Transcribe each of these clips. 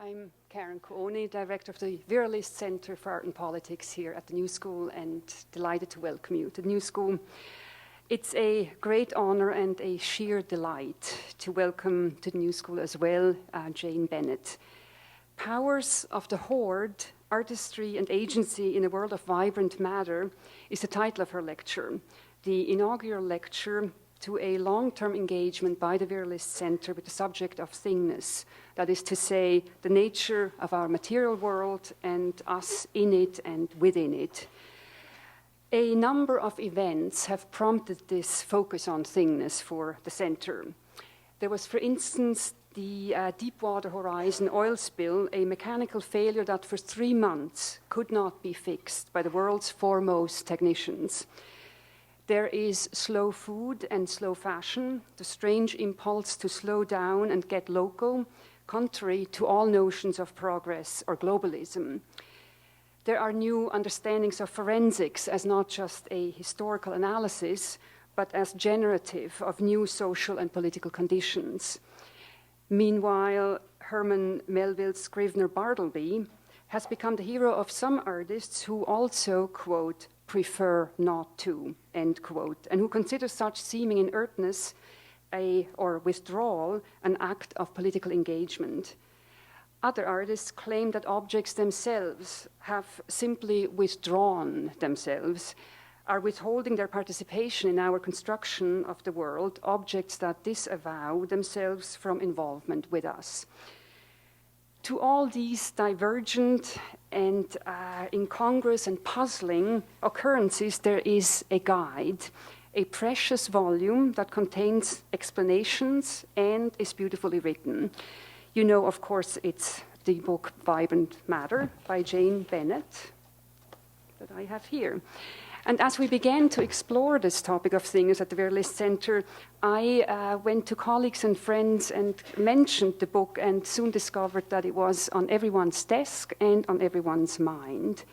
I'm Karen Cooney, Director of the Vera Center for Art and Politics here at the New School, and delighted to welcome you to the New School. It's a great honor and a sheer delight to welcome to the New School as well Jane Bennett. Powers of the Hoard, Artistry and Agency in a World of Vibrant Matter is the title of her lecture. The inaugural lecture to a long-term engagement by the Vera Center with the subject of thingness, that is to say, the nature of our material world and us in it and within it. A number of events have prompted this focus on thingness for the center. There was, for instance, the Deepwater Horizon oil spill, a mechanical failure that for 3 months could not be fixed by the world's foremost technicians. There is slow food and slow fashion, the strange impulse to slow down and get local, contrary to all notions of progress or globalism. There are new understandings of forensics as not just a historical analysis, but as generative of new social and political conditions. Meanwhile, Herman Melville's Scrivener Bartleby has become the hero of some artists who also, quote, prefer not to, end quote, and who consider such seeming inertness or withdrawal an act of political engagement. Other artists claim that objects themselves have simply withdrawn themselves, are withholding their participation in our construction of the world, objects that disavow themselves from involvement with us. To all these divergent and incongruous and puzzling occurrences, there is a guide, a precious volume that contains explanations and is beautifully written. You know, of course, it's the book Vibrant Matter by Jane Bennett that I have here. And as we began to explore this topic of things at the Vera Center, I went to colleagues and friends and mentioned the book and soon discovered that it was on everyone's desk and on everyone's mind.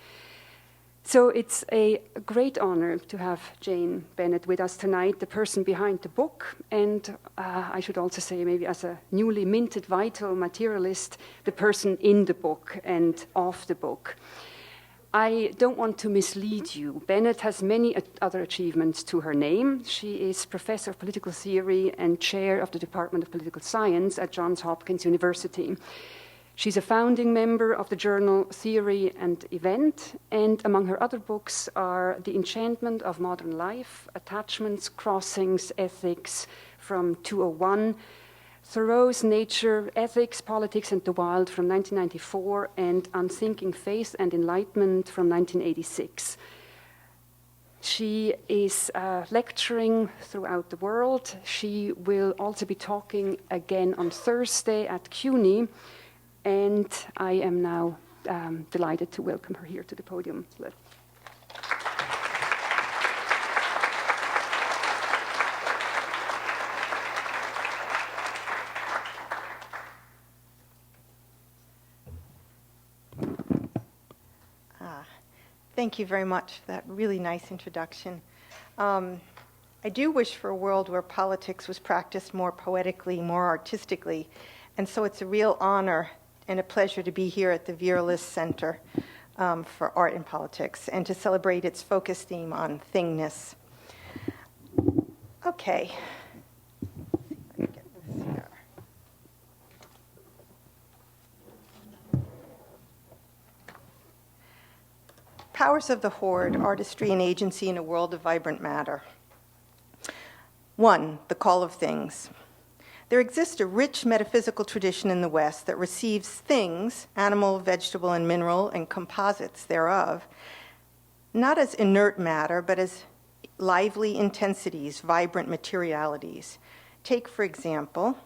So it's a great honor to have Jane Bennett with us tonight, the person behind the book, and I should also say, maybe as a newly minted vital materialist, the person in the book and of the book. I don't want to mislead you. Bennett has many other achievements to her name. She is Professor of Political Theory and Chair of the Department of Political Science at Johns Hopkins University. She's a founding member of the journal Theory and Event, and among her other books are The Enchantment of Modern Life, Attachments, Crossings, Ethics from 2001, Thoreau's Nature, Ethics, Politics, and the Wild from 1994, and Unthinking Faith and Enlightenment from 1986. She is lecturing throughout the world. She will also be talking again on Thursday at CUNY, and I am now delighted to welcome her here to the podium. Thank you very much for that really nice introduction. I do wish for a world where politics was practiced more poetically, more artistically, and so it's a real honor and a pleasure to be here at the Vera Center for Art and Politics and to celebrate its focus theme on thingness. Okay. Let me get this here. Powers of the Hoard, Artistry and Agency in a World of Vibrant Matter. 1, the call of things. There exists a rich metaphysical tradition in the West that receives things, animal, vegetable, and mineral, and composites thereof, not as inert matter, but as lively intensities, vibrant materialities. Take, for example,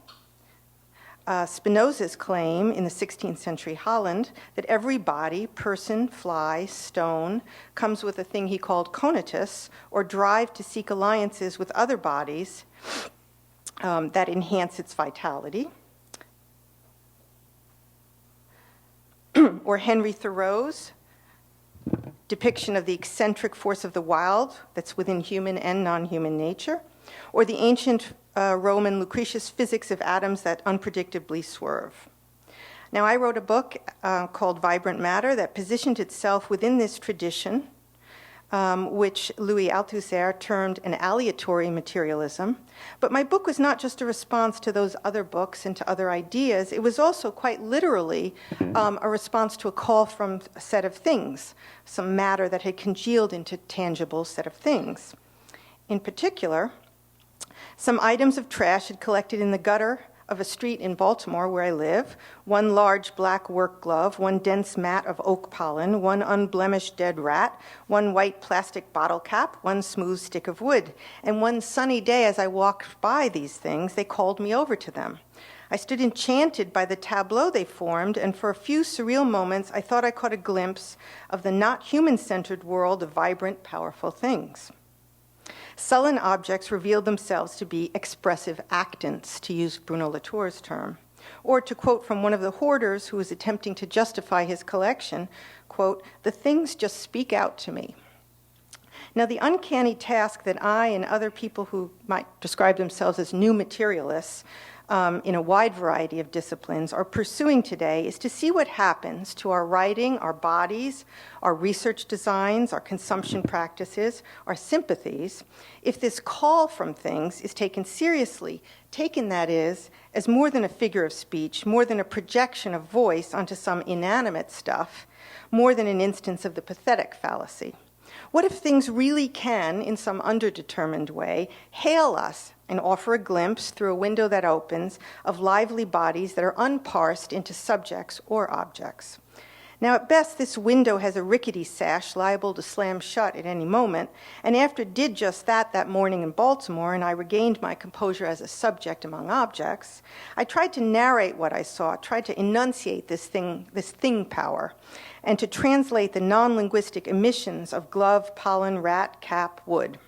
Spinoza's claim in the 16th century Holland that every body, person, fly, stone, comes with a thing he called conatus, or drive to seek alliances with other bodies that enhance its vitality. Or Henry Thoreau's depiction of the eccentric force of the wild that's within human and non-human nature. Or the ancient Roman Lucretius physics of atoms that unpredictably swerve. Now, I wrote a book called Vibrant Matter that positioned itself within this tradition, which Louis Althusser termed an aleatory materialism. But my book was not just a response to those other books and to other ideas. It was also quite literally a response to a call from a set of things, some matter that had congealed into tangible set of things. In particular, some items of trash had collected in the gutter of a street in Baltimore where I live, one large black work glove, one dense mat of oak pollen, one unblemished dead rat, one white plastic bottle cap, one smooth stick of wood. And one sunny day as I walked by these things, they called me over to them. I stood enchanted by the tableau they formed, and for a few surreal moments, I thought I caught a glimpse of the not human-centered world of vibrant, powerful things. Sullen objects revealed themselves to be expressive actants, to use Bruno Latour's term. Or to quote from one of the hoarders who was attempting to justify his collection, quote, "The things just speak out to me." Now, the uncanny task that I and other people who might describe themselves as new materialists in a wide variety of disciplines are pursuing today is to see what happens to our writing, our bodies, our research designs, our consumption practices, our sympathies, if this call from things is taken seriously, taken, that is, as more than a figure of speech, more than a projection of voice onto some inanimate stuff, more than an instance of the pathetic fallacy. What if things really can, in some underdetermined way, hail us and offer a glimpse through a window that opens of lively bodies that are unparsed into subjects or objects? Now, at best, this window has a rickety sash liable to slam shut at any moment, and after it did just that morning in Baltimore, and I regained my composure as a subject among objects, I tried to narrate what I saw, tried to enunciate this thing power, and to translate the non-linguistic emissions of glove, pollen, rat, cap, wood.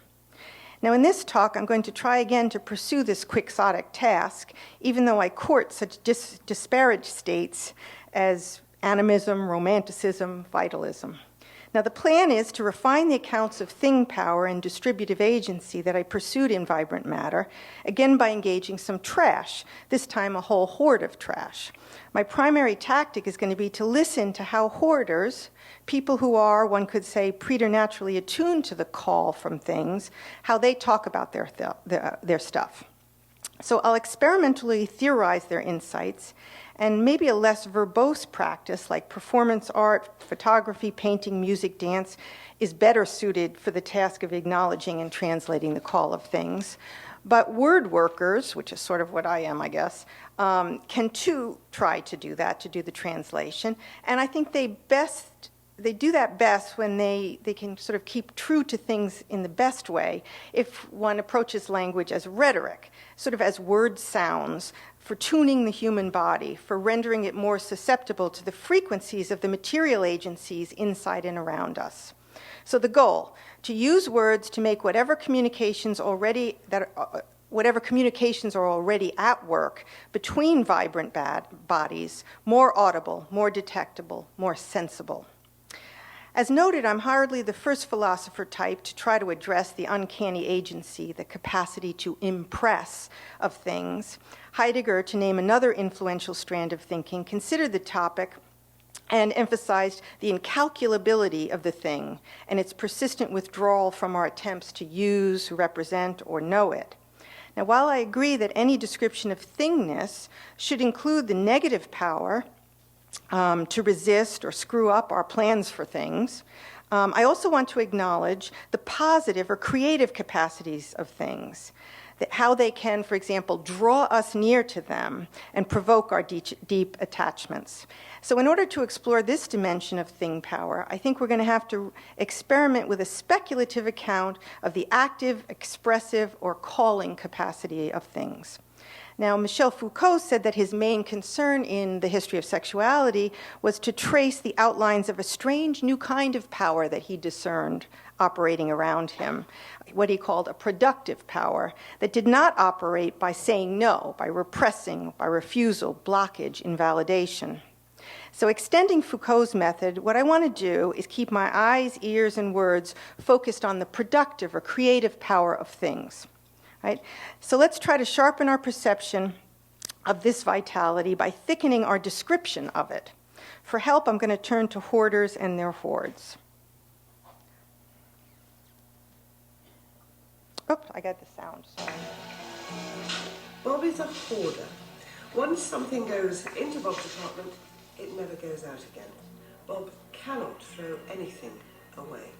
Now, in this talk, I'm going to try again to pursue this quixotic task, even though I court such disparate states as animism, romanticism, vitalism. Now, the plan is to refine the accounts of thing power and distributive agency that I pursued in Vibrant Matter, again by engaging some trash, this time a whole hoard of trash. My primary tactic is going to be to listen to how hoarders, people who are, one could say, preternaturally attuned to the call from things, how they talk about their stuff. So I'll experimentally theorize their insights, and maybe a less verbose practice like performance art, photography, painting, music, dance is better suited for the task of acknowledging and translating the call of things. But word workers, which is sort of what I am, I guess, can too try to do that, to do the translation. And I think they do that best when they can sort of keep true to things in the best way if one approaches language as rhetoric, sort of as word sounds, for tuning the human body, for rendering it more susceptible to the frequencies of the material agencies inside and around us. So the goal, to use words to make whatever communications are already at work between vibrant bodies more audible, more detectable, more sensible. As noted, I'm hardly the first philosopher type to try to address the uncanny agency, the capacity to impress of things. Heidegger, to name another influential strand of thinking, considered the topic and emphasized the incalculability of the thing and its persistent withdrawal from our attempts to use, represent, or know it. Now, while I agree that any description of thingness should include the negative power to resist or screw up our plans for things, I also want to acknowledge the positive or creative capacities of things, how they can, for example, draw us near to them and provoke our deep attachments. So in order to explore this dimension of thing power, I think we're going to have to experiment with a speculative account of the active, expressive, or calling capacity of things. Now, Michel Foucault said that his main concern in the history of sexuality was to trace the outlines of a strange new kind of power that he discerned operating around him, what he called a productive power that did not operate by saying no, by repressing, by refusal, blockage, invalidation. So extending Foucault's method, what I want to do is keep my eyes, ears, and words focused on the productive or creative power of things. Right? So let's try to sharpen our perception of this vitality by thickening our description of it. For help, I'm going to turn to hoarders and their hoards. Oops, I got the sound, sorry. Bob is a hoarder. Once something goes into Bob's apartment, it never goes out again. Bob cannot throw anything away.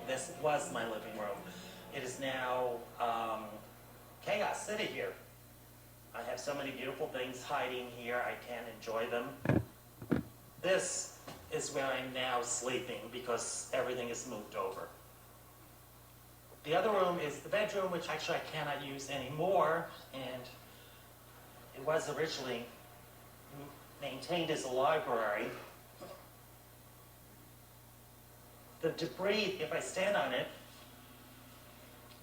This was my living room. It is now chaos city here. I have so many beautiful things hiding here. I can't enjoy them. This is where I'm now sleeping because everything is moved over. The other room is the bedroom, which actually I cannot use anymore, and it was originally maintained as a library. The debris, if I stand on it,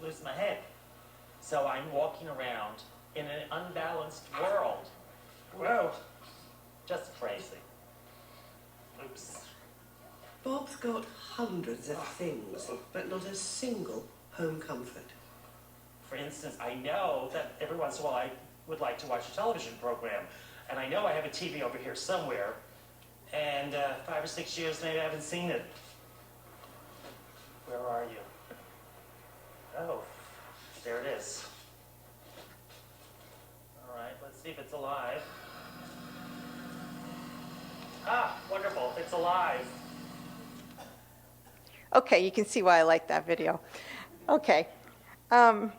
lose my head. So I'm walking around in an unbalanced world. Whoa, just crazy. Oops. Bob's got hundreds of things, but not a single home comfort. For instance, I know that every once in a while I would like to watch a television program, and I know I have a TV over here somewhere, and 5 or 6 years maybe I haven't seen it. Where are you? Oh, there it is. All right, let's see if it's alive. Ah, wonderful, it's alive. Okay, you can see why I like that video. Okay. All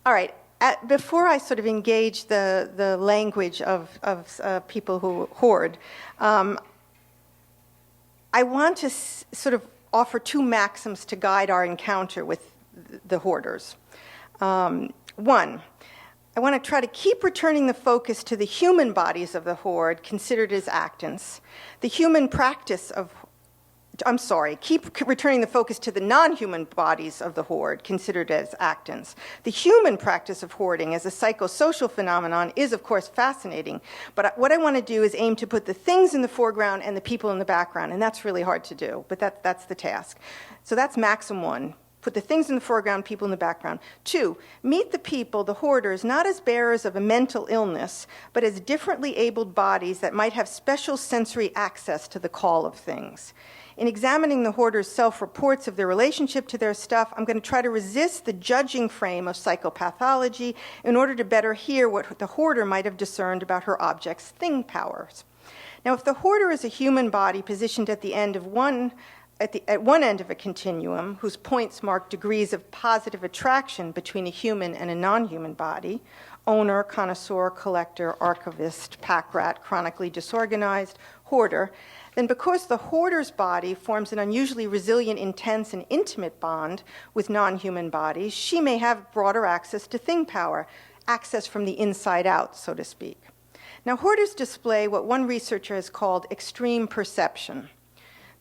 right. Before I sort of engage the language of people who hoard, I want to sort of offer two maxims to guide our encounter with the hoarders. One, I want to try to keep returning the focus to the human bodies of the hoard, considered as actants. Keep returning the focus to the non-human bodies of the hoard, considered as actants. The human practice of hoarding as a psychosocial phenomenon is, of course, fascinating, but what I want to do is aim to put the things in the foreground and the people in the background, and that's really hard to do, but that's the task. So that's maxim one. Put the things in the foreground, people in the background. Two, meet the people, the hoarders, not as bearers of a mental illness, but as differently abled bodies that might have special sensory access to the call of things. In examining the hoarders' self-reports of their relationship to their stuff, I'm going to try to resist the judging frame of psychopathology in order to better hear what the hoarder might have discerned about her object's thing powers. Now, if the hoarder is a human body positioned at one end of a continuum, whose points mark degrees of positive attraction between a human and a non-human body, owner, connoisseur, collector, archivist, pack rat, chronically disorganized, hoarder, then because the hoarder's body forms an unusually resilient, intense, and intimate bond with non-human bodies, she may have broader access to thing power, access from the inside out, so to speak. Now, hoarders display what one researcher has called extreme perception.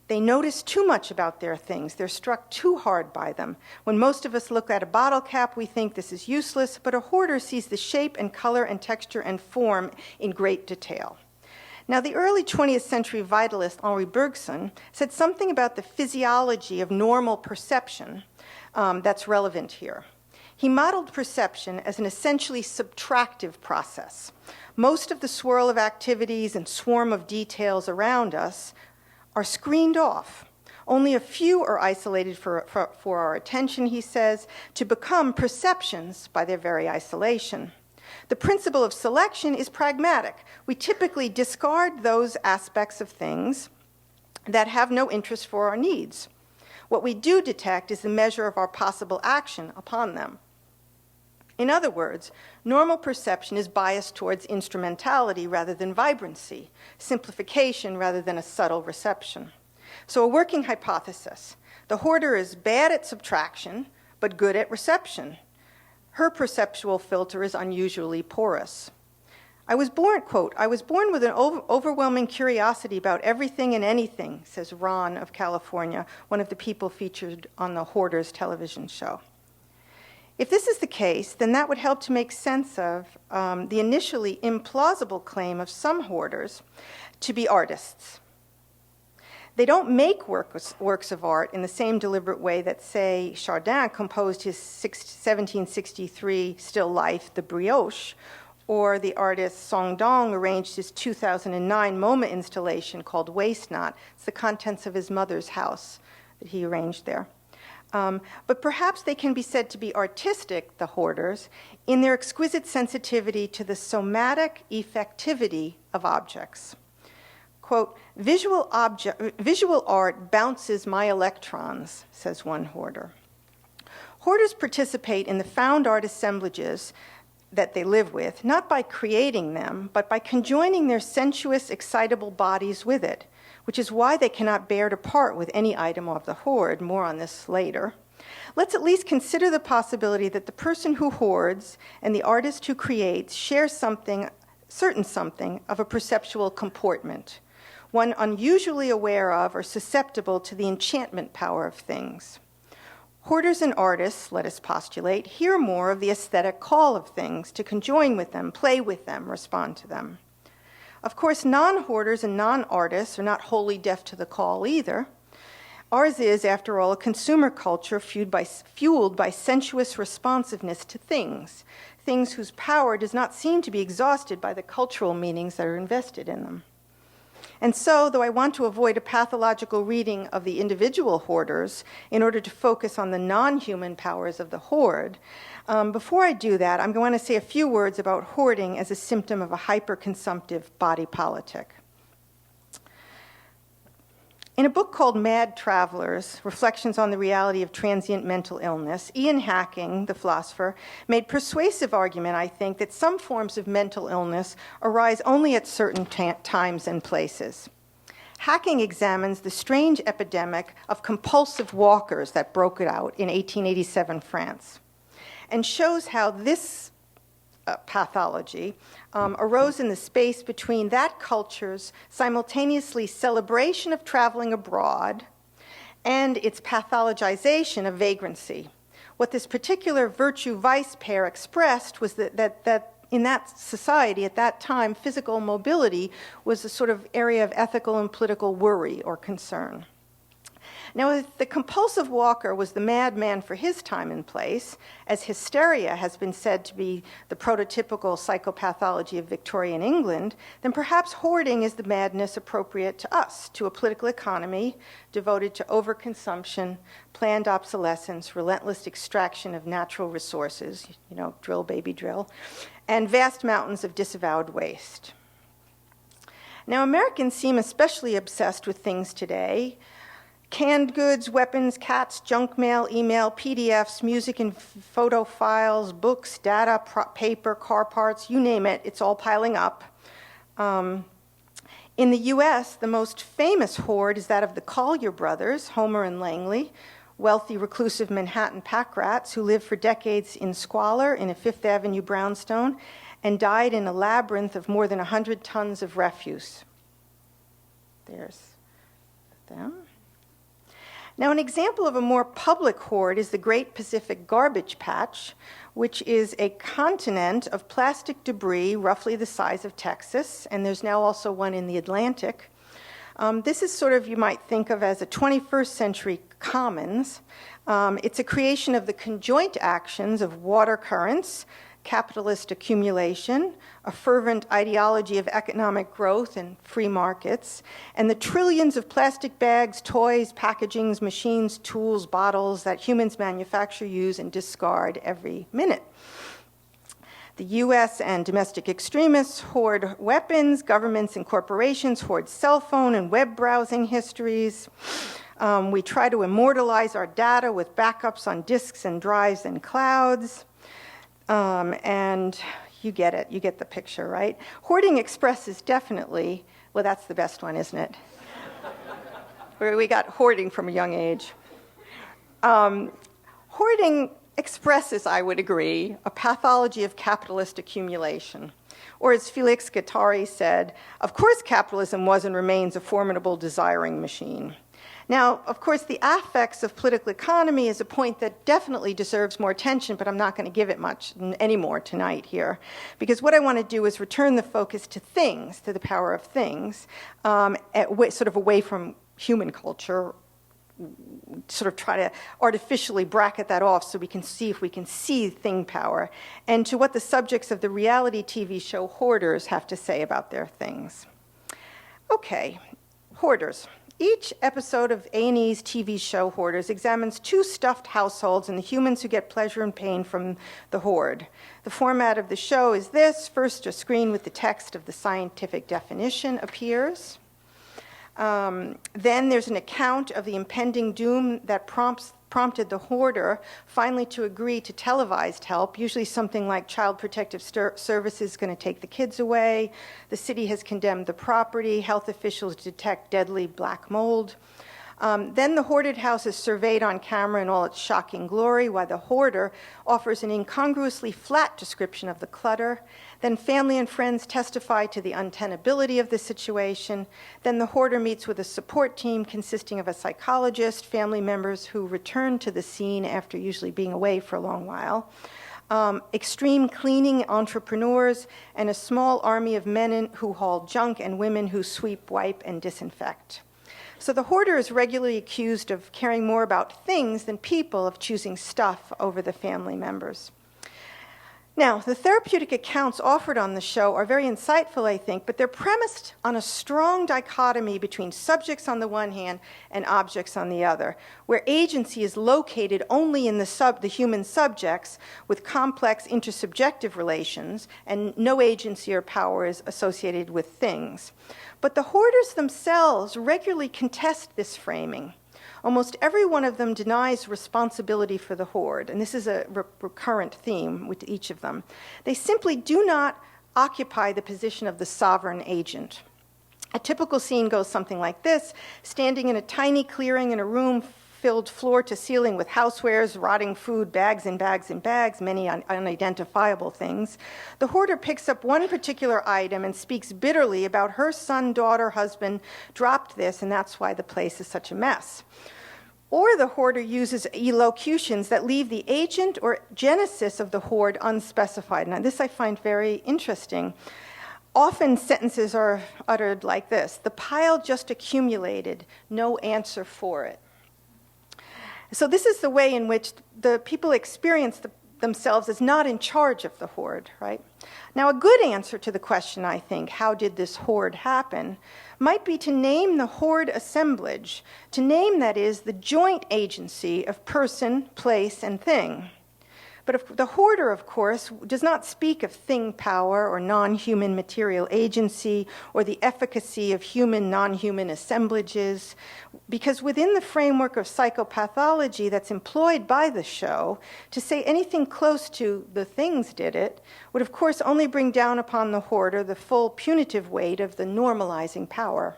They notice too much about their things. They're struck too hard by them. When most of us look at a bottle cap, we think this is useless, but a hoarder sees the shape and color and texture and form in great detail. Now, the early 20th century vitalist Henri Bergson said something about the physiology of normal perception that's relevant here. He modeled perception as an essentially subtractive process. Most of the swirl of activities and swarm of details around us are screened off. Only a few are isolated for our attention, he says, to become perceptions by their very isolation. The principle of selection is pragmatic. We typically discard those aspects of things that have no interest for our needs. What we do detect is the measure of our possible action upon them. In other words, normal perception is biased towards instrumentality rather than vibrancy, simplification rather than a subtle reception. So a working hypothesis: the hoarder is bad at subtraction, but good at reception. Her perceptual filter is unusually porous. I was born with an overwhelming curiosity about everything and anything, says Ron of California, one of the people featured on the Hoarders television show. If this is the case, then that would help to make sense of the initially implausible claim of some hoarders to be artists. They don't make works of art in the same deliberate way that, say, Chardin composed his 1763 still life, The Brioche, or the artist Song Dong arranged his 2009 MoMA installation called Waste Not. It's the contents of his mother's house that he arranged there. But perhaps they can be said to be artistic, the hoarders, in their exquisite sensitivity to the somatic effectivity of objects. Quote, visual art bounces my electrons, says one hoarder. Hoarders participate in the found art assemblages that they live with, not by creating them, but by conjoining their sensuous, excitable bodies with it, which is why they cannot bear to part with any item of the hoard. More on this later. Let's at least consider the possibility that the person who hoards and the artist who creates share certain something of a perceptual comportment, one unusually aware of or susceptible to the enchantment power of things. Hoarders and artists, let us postulate, hear more of the aesthetic call of things to conjoin with them, play with them, respond to them. Of course, non-hoarders and non-artists are not wholly deaf to the call either. Ours is, after all, a consumer culture fueled by sensuous responsiveness to things whose power does not seem to be exhausted by the cultural meanings that are invested in them. And so, though I want to avoid a pathological reading of the individual hoarders in order to focus on the non-human powers of the hoard, before I do that, I'm going to say a few words about hoarding as a symptom of a hyper-consumptive body politic. In a book called Mad Travelers, Reflections on the Reality of Transient Mental Illness, Ian Hacking, the philosopher, made persuasive argument, I think, that some forms of mental illness arise only at certain times and places. Hacking examines the strange epidemic of compulsive walkers that broke out in 1887 France, and shows how this pathology arose in the space between that culture's simultaneously celebration of traveling abroad and its pathologization of vagrancy. What this particular virtue-vice pair expressed was that in that society at that time, physical mobility was a sort of area of ethical and political worry or concern. Now, if the compulsive walker was the madman for his time and place, as hysteria has been said to be the prototypical psychopathology of Victorian England, then perhaps hoarding is the madness appropriate to us, to a political economy devoted to overconsumption, planned obsolescence, relentless extraction of natural resources, drill, baby, drill, and vast mountains of disavowed waste. Now, Americans seem especially obsessed with things today. Canned goods, weapons, cats, junk mail, email, PDFs, music and photo files, books, data, paper, car parts, you name it, it's all piling up. In the US, the most famous hoard is that of the Collier brothers, Homer and Langley, wealthy, reclusive Manhattan pack rats who lived for decades in squalor in a Fifth Avenue brownstone and died in a labyrinth of more than 100 tons of refuse. There's them. Now, an example of a more public hoard is the Great Pacific Garbage Patch, which is a continent of plastic debris roughly the size of Texas, and there's now also one in the Atlantic. This is sort of, you might think of as a 21st century commons. It's a creation of the conjoint actions of water currents, capitalist accumulation, a fervent ideology of economic growth and free markets, and the trillions of plastic bags, toys, packagings, machines, tools, bottles that humans manufacture, use, and discard every minute. The US and domestic extremists hoard weapons, governments and corporations hoard cell phone and web browsing histories. We try to immortalize our data with backups on disks and drives and clouds. And you get it, you get the picture, right? Hoarding expresses definitely, well, that's the best one, isn't it? We got hoarding from a young age. Hoarding expresses, I would agree, a pathology of capitalist accumulation. Or as Felix Guattari said, of course capitalism was and remains a formidable desiring machine. Now, of course, the affects of political economy is a point that definitely deserves more attention, but I'm not going to give it much anymore tonight here, because what I want to do is return the focus to things, to the power of things, sort of away from human culture, sort of try to artificially bracket that off so we can see if we can see thing power, and to what the subjects of the reality TV show Hoarders have to say about their things. Okay, Hoarders. Each episode of A&E's TV show Hoarders examines two stuffed households and the humans who get pleasure and pain from the hoard. The format of the show is this. First, a screen with the text of the scientific definition appears. Then there's an account of the impending doom that prompted the hoarder finally to agree to televised help, usually something like Child Protective Services is going to take the kids away, the city has condemned the property, health officials detect deadly black mold. Then the hoarded house is surveyed on camera in all its shocking glory, while the hoarder offers an incongruously flat description of the clutter. Then family and friends testify to the untenability of the situation. Then the hoarder meets with a support team consisting of a psychologist, family members who return to the scene after usually being away for a long while, extreme cleaning entrepreneurs, and a small army of men who haul junk and women who sweep, wipe, and disinfect. So the hoarder is regularly accused of caring more about things than people, of choosing stuff over the family members. Now, the therapeutic accounts offered on the show are very insightful, I think, but they're premised on a strong dichotomy between subjects on the one hand and objects on the other, where agency is located only in the human subjects with complex intersubjective relations, and no agency or power is associated with things. But the hoarders themselves regularly contest this framing. Almost every one of them denies responsibility for the hoard, and this is a recurrent theme with each of them. They simply do not occupy the position of the sovereign agent. A typical scene goes something like this: standing in a tiny clearing in a room filled floor to ceiling with housewares, rotting food, bags and bags and bags, many unidentifiable things. The hoarder picks up one particular item and speaks bitterly about her son, daughter, husband dropped this, and that's why the place is such a mess. Or the hoarder uses elocutions that leave the agent or genesis of the hoard unspecified. Now, this I find very interesting. Often sentences are uttered like this: the pile just accumulated, no answer for it. So this is the way in which the people experience themselves as not in charge of the hoard, right? Now, a good answer to the question, I think, how did this hoard happen, might be to name the hoard assemblage, to name, that is, the joint agency of person, place, and thing. But the hoarder, of course, does not speak of thing power or non-human material agency or the efficacy of human, non-human assemblages, because within the framework of psychopathology that's employed by the show, to say anything close to the things did it would, of course, only bring down upon the hoarder the full punitive weight of the normalizing power.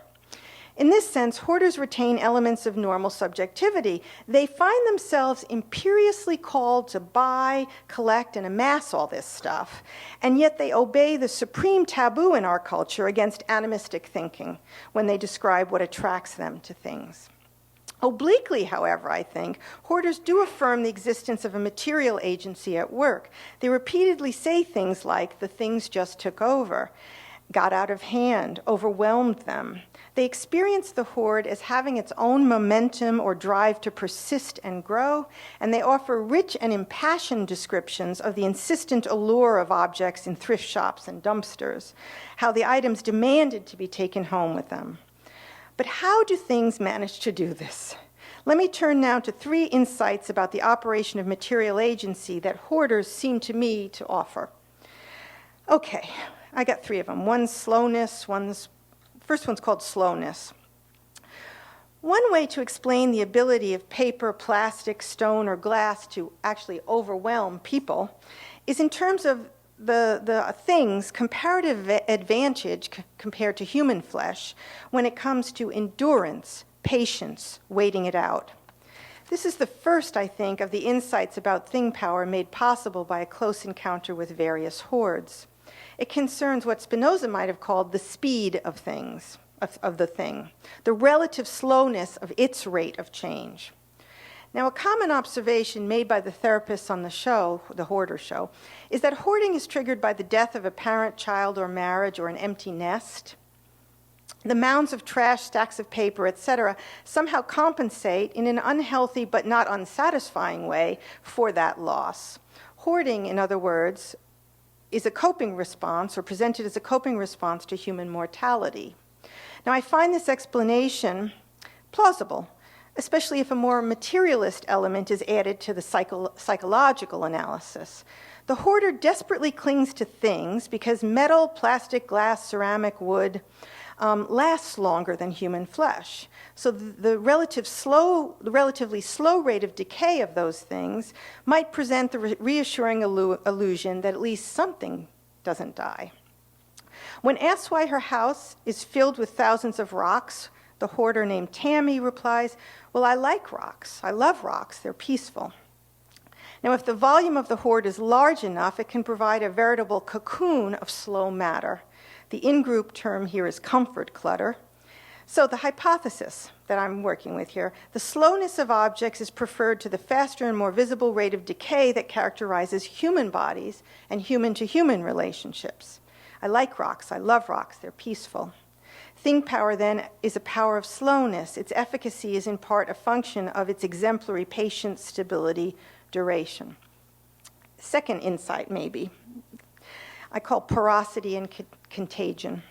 In this sense, hoarders retain elements of normal subjectivity. They find themselves imperiously called to buy, collect, and amass all this stuff, and yet they obey the supreme taboo in our culture against animistic thinking when they describe what attracts them to things. Obliquely, however, I think, hoarders do affirm the existence of a material agency at work. They repeatedly say things like, the things just took over, got out of hand, overwhelmed them. They experience the hoard as having its own momentum or drive to persist and grow, and they offer rich and impassioned descriptions of the insistent allure of objects in thrift shops and dumpsters, how the items demanded to be taken home with them. But how do things manage to do this? Let me turn now to 3 insights about the operation of material agency that hoarders seem to me to offer. Okay, I got 3 of them. One's slowness, first one's called slowness. One way to explain the ability of paper, plastic, stone, or glass to actually overwhelm people is in terms of the thing's comparative advantage compared to human flesh when it comes to endurance, patience, waiting it out. This is the first, I think, of the insights about thing power made possible by a close encounter with various hoards. It concerns what Spinoza might have called the speed of things, of the thing, the relative slowness of its rate of change. Now, a common observation made by the therapists on the show, the Hoarder show, is that hoarding is triggered by the death of a parent, child, or marriage, or an empty nest. The mounds of trash, stacks of paper, etc., somehow compensate in an unhealthy but not unsatisfying way for that loss. Hoarding, in other words, is a coping response, or presented as a coping response to human mortality. Now, I find this explanation plausible, especially if a more materialist element is added to the psychological analysis. The hoarder desperately clings to things because metal, plastic, glass, ceramic, wood lasts longer than human flesh. So the relatively slow rate of decay of those things might present the reassuring illusion that at least something doesn't die. When asked why her house is filled with thousands of rocks, the hoarder named Tammy replies, "Well, I like rocks. I love rocks. They're peaceful." Now, if the volume of the hoard is large enough, it can provide a veritable cocoon of slow matter. The in-group term here is comfort clutter. So the hypothesis that I'm working with here, the slowness of objects is preferred to the faster and more visible rate of decay that characterizes human bodies and human-to-human relationships. I like rocks. I love rocks. They're peaceful. Thing power, then, is a power of slowness. Its efficacy is in part a function of its exemplary patience, stability, duration. Second insight, maybe, I call porosity and contagion.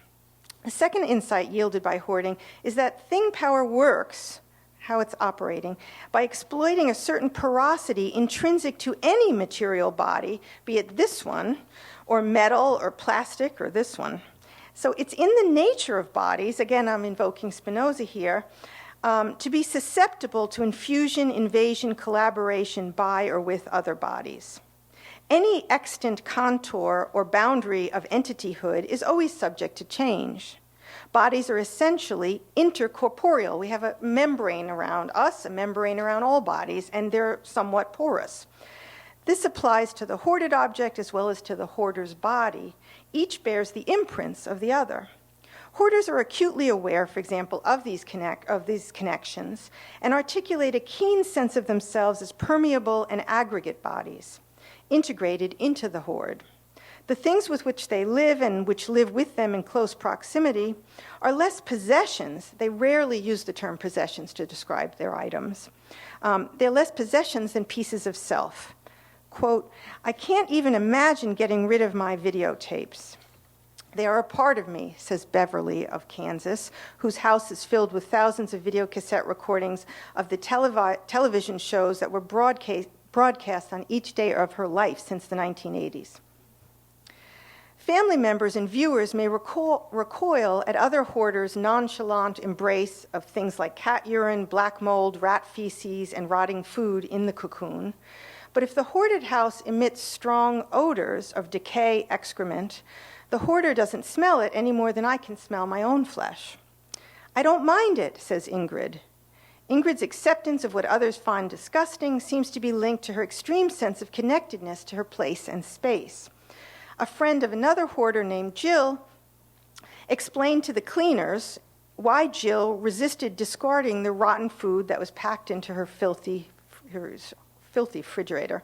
The second insight yielded by hoarding is that thing power works, how it's operating, by exploiting a certain porosity intrinsic to any material body, be it this one, or metal, or plastic, or this one. So it's in the nature of bodies, again, I'm invoking Spinoza here, to be susceptible to infusion, invasion, collaboration by or with other bodies. Any extant contour or boundary of entityhood is always subject to change. Bodies are essentially intercorporeal. We have a membrane around us, a membrane around all bodies, and they're somewhat porous. This applies to the hoarded object as well as to the hoarder's body. Each bears the imprints of the other. Hoarders are acutely aware, for example, of these connections and articulate a keen sense of themselves as permeable and aggregate bodies, integrated into the hoard. The things with which they live and which live with them in close proximity are less possessions. They rarely use the term possessions to describe their items. They're less possessions than pieces of self. Quote, "I can't even imagine getting rid of my videotapes. They are a part of me," says Beverly of Kansas, whose house is filled with thousands of videocassette recordings of the television shows that were broadcast on each day of her life since the 1980s. Family members and viewers may recoil at other hoarders' nonchalant embrace of things like cat urine, black mold, rat feces, and rotting food in the cocoon. But if the hoarded house emits strong odors of decay, excrement, the hoarder doesn't smell it any more than I can smell my own flesh. "I don't mind it," says Ingrid. Ingrid's acceptance of what others find disgusting seems to be linked to her extreme sense of connectedness to her place and space. A friend of another hoarder named Jill explained to the cleaners why Jill resisted discarding the rotten food that was packed into her filthy refrigerator.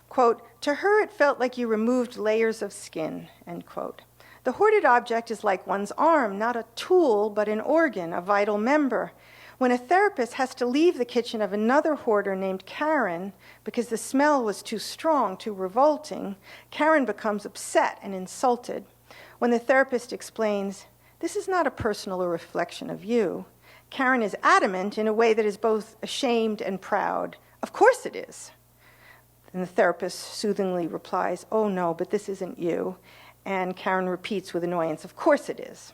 Quote, "To her it felt like you removed layers of skin," end quote. The hoarded object is like one's arm, not a tool, but an organ, a vital member. When a therapist has to leave the kitchen of another hoarder named Karen because the smell was too strong, too revolting, Karen becomes upset and insulted. When the therapist explains, "This is not a personal reflection of you," Karen is adamant in a way that is both ashamed and proud. "Of course it is." And the therapist soothingly replies, "Oh no, but this isn't you." And Karen repeats with annoyance, "Of course it is."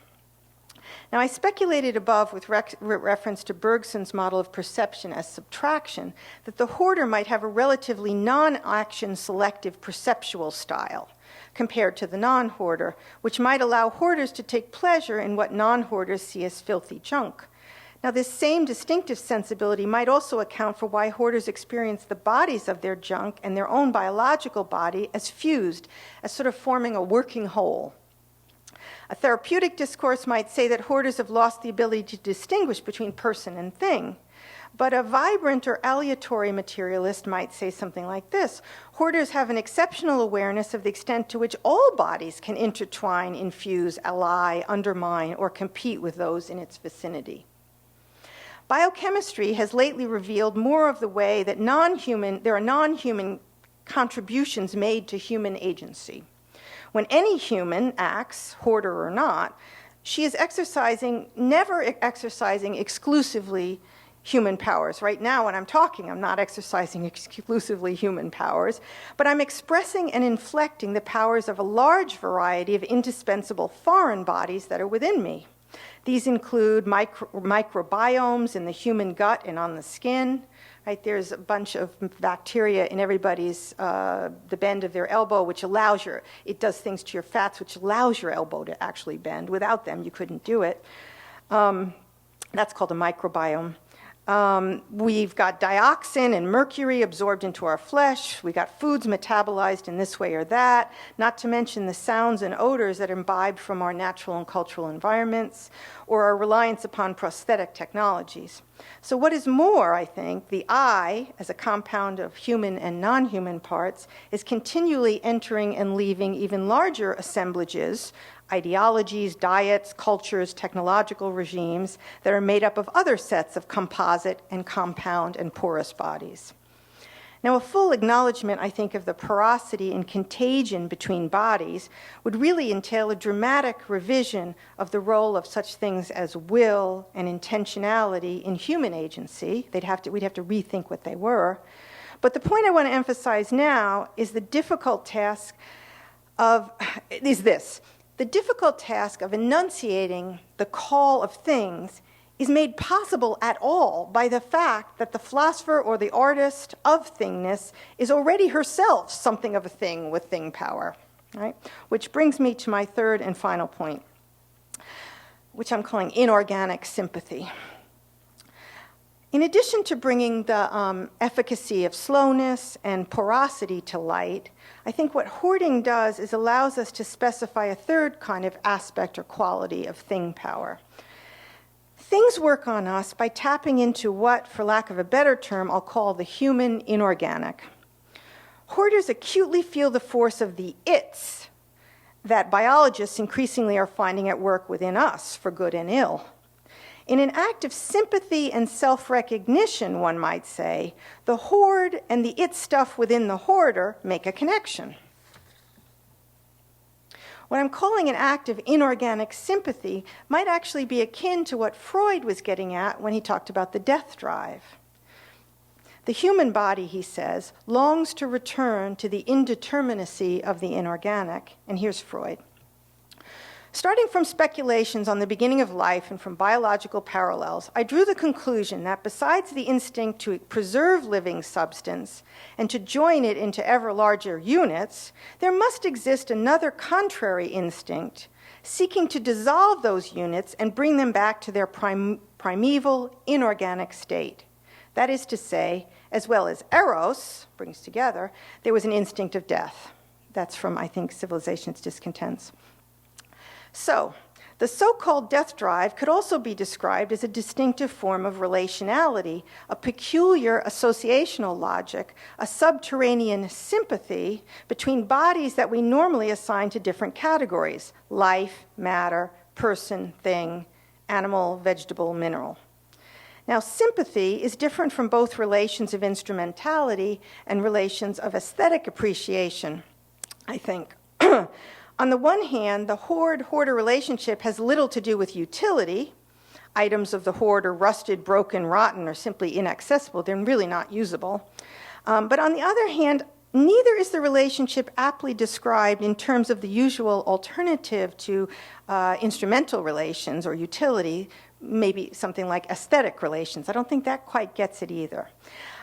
Now, I speculated above with reference to Bergson's model of perception as subtraction that the hoarder might have a relatively non-action selective perceptual style compared to the non-hoarder, which might allow hoarders to take pleasure in what non-hoarders see as filthy junk. Now, this same distinctive sensibility might also account for why hoarders experience the bodies of their junk and their own biological body as fused, as sort of forming a working whole. A therapeutic discourse might say that hoarders have lost the ability to distinguish between person and thing. But a vibrant or aleatory materialist might say something like this: hoarders have an exceptional awareness of the extent to which all bodies can intertwine, infuse, ally, undermine, or compete with those in its vicinity. Biochemistry has lately revealed more of the way that there are non-human contributions made to human agency. When any human acts, hoarder or not, she is never exercising exclusively human powers. Right now, when I'm talking, I'm not exercising exclusively human powers, but I'm expressing and inflecting the powers of a large variety of indispensable foreign bodies that are within me. These include microbiomes in the human gut and on the skin. Right, there's a bunch of bacteria in everybody's, the bend of their elbow, which allows it does things to your fats, which allows your elbow to actually bend. Without them, you couldn't do it. That's called a microbiome. We've got dioxin and mercury absorbed into our flesh. We got foods metabolized in this way or that, not to mention the sounds and odors that are imbibed from our natural and cultural environments, or our reliance upon prosthetic technologies. So what is more, I think, the I, as a compound of human and non-human parts, is continually entering and leaving even larger assemblages, ideologies, diets, cultures, technological regimes that are made up of other sets of composite and compound and porous bodies. Now, a full acknowledgement, I think, of the porosity and contagion between bodies would really entail a dramatic revision of the role of such things as will and intentionality in human agency. We'd have to rethink what they were. But the point I want to emphasize now is the difficult task of enunciating the call of things is made possible at all by the fact that the philosopher or the artist of thingness is already herself something of a thing with thing power, right? Which brings me to my third and final point, which I'm calling inorganic sympathy. In addition to bringing the efficacy of slowness and porosity to light, I think what hoarding does is allows us to specify a third kind of aspect or quality of thing power. Things work on us by tapping into what, for lack of a better term, I'll call the human inorganic. Hoarders acutely feel the force of the its that biologists increasingly are finding at work within us, for good and ill. In an act of sympathy and self-recognition, one might say, the hoard and the it stuff within the hoarder make a connection. What I'm calling an act of inorganic sympathy might actually be akin to what Freud was getting at when he talked about the death drive. The human body, he says, longs to return to the indeterminacy of the inorganic. And here's Freud. Starting from speculations on the beginning of life and from biological parallels, I drew the conclusion that besides the instinct to preserve living substance and to join it into ever larger units, there must exist another contrary instinct, seeking to dissolve those units and bring them back to their primeval, inorganic state. That is to say, as well as eros brings together, there was an instinct of death. That's from, I think, Civilization's Discontents. So, the so-called death drive could also be described as a distinctive form of relationality, a peculiar associational logic, a subterranean sympathy between bodies that we normally assign to different categories: life, matter, person, thing, animal, vegetable, mineral. Now, sympathy is different from both relations of instrumentality and relations of aesthetic appreciation, I think. On the one hand, the hoard-hoarder relationship has little to do with utility. Items of the hoard are rusted, broken, rotten, or simply inaccessible. They're really not usable. But on the other hand, neither is the relationship aptly described in terms of the usual alternative to instrumental relations or utility, maybe something like aesthetic relations. I don't think that quite gets it either.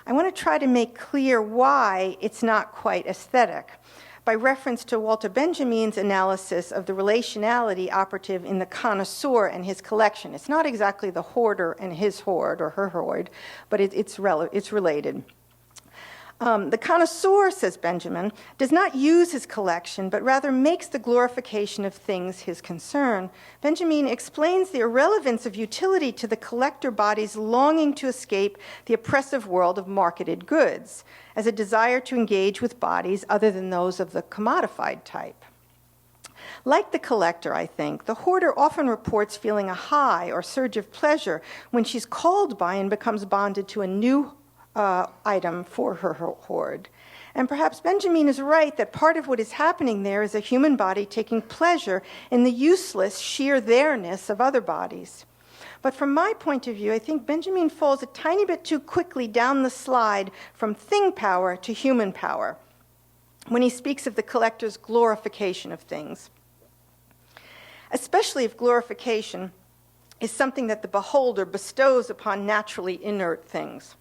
I want to try to make clear why it's not quite aesthetic, by reference to Walter Benjamin's analysis of the relationality operative in the connoisseur and his collection. It's not exactly the hoarder and his hoard or her hoard, but it's related. The connoisseur, says Benjamin, does not use his collection, but rather makes the glorification of things his concern. Benjamin explains the irrelevance of utility to the collector body's longing to escape the oppressive world of marketed goods, as a desire to engage with bodies other than those of the commodified type. Like the collector, I think, the hoarder often reports feeling a high or surge of pleasure when she's called by and becomes bonded to a new item for her hoard. And perhaps Benjamin is right that part of what is happening there is a human body taking pleasure in the useless, sheer there-ness of other bodies. But from my point of view, I think Benjamin falls a tiny bit too quickly down the slide from thing power to human power when he speaks of the collector's glorification of things. Especially if glorification is something that the beholder bestows upon naturally inert things.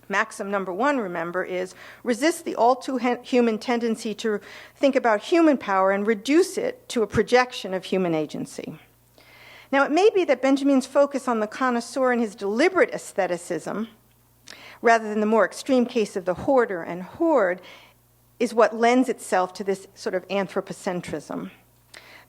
Maxim number 1, remember, is resist the all-too-human tendency to think about human power and reduce it to a projection of human agency. Now, it may be that Benjamin's focus on the connoisseur and his deliberate aestheticism, rather than the more extreme case of the hoarder and hoard, is what lends itself to this sort of anthropocentrism.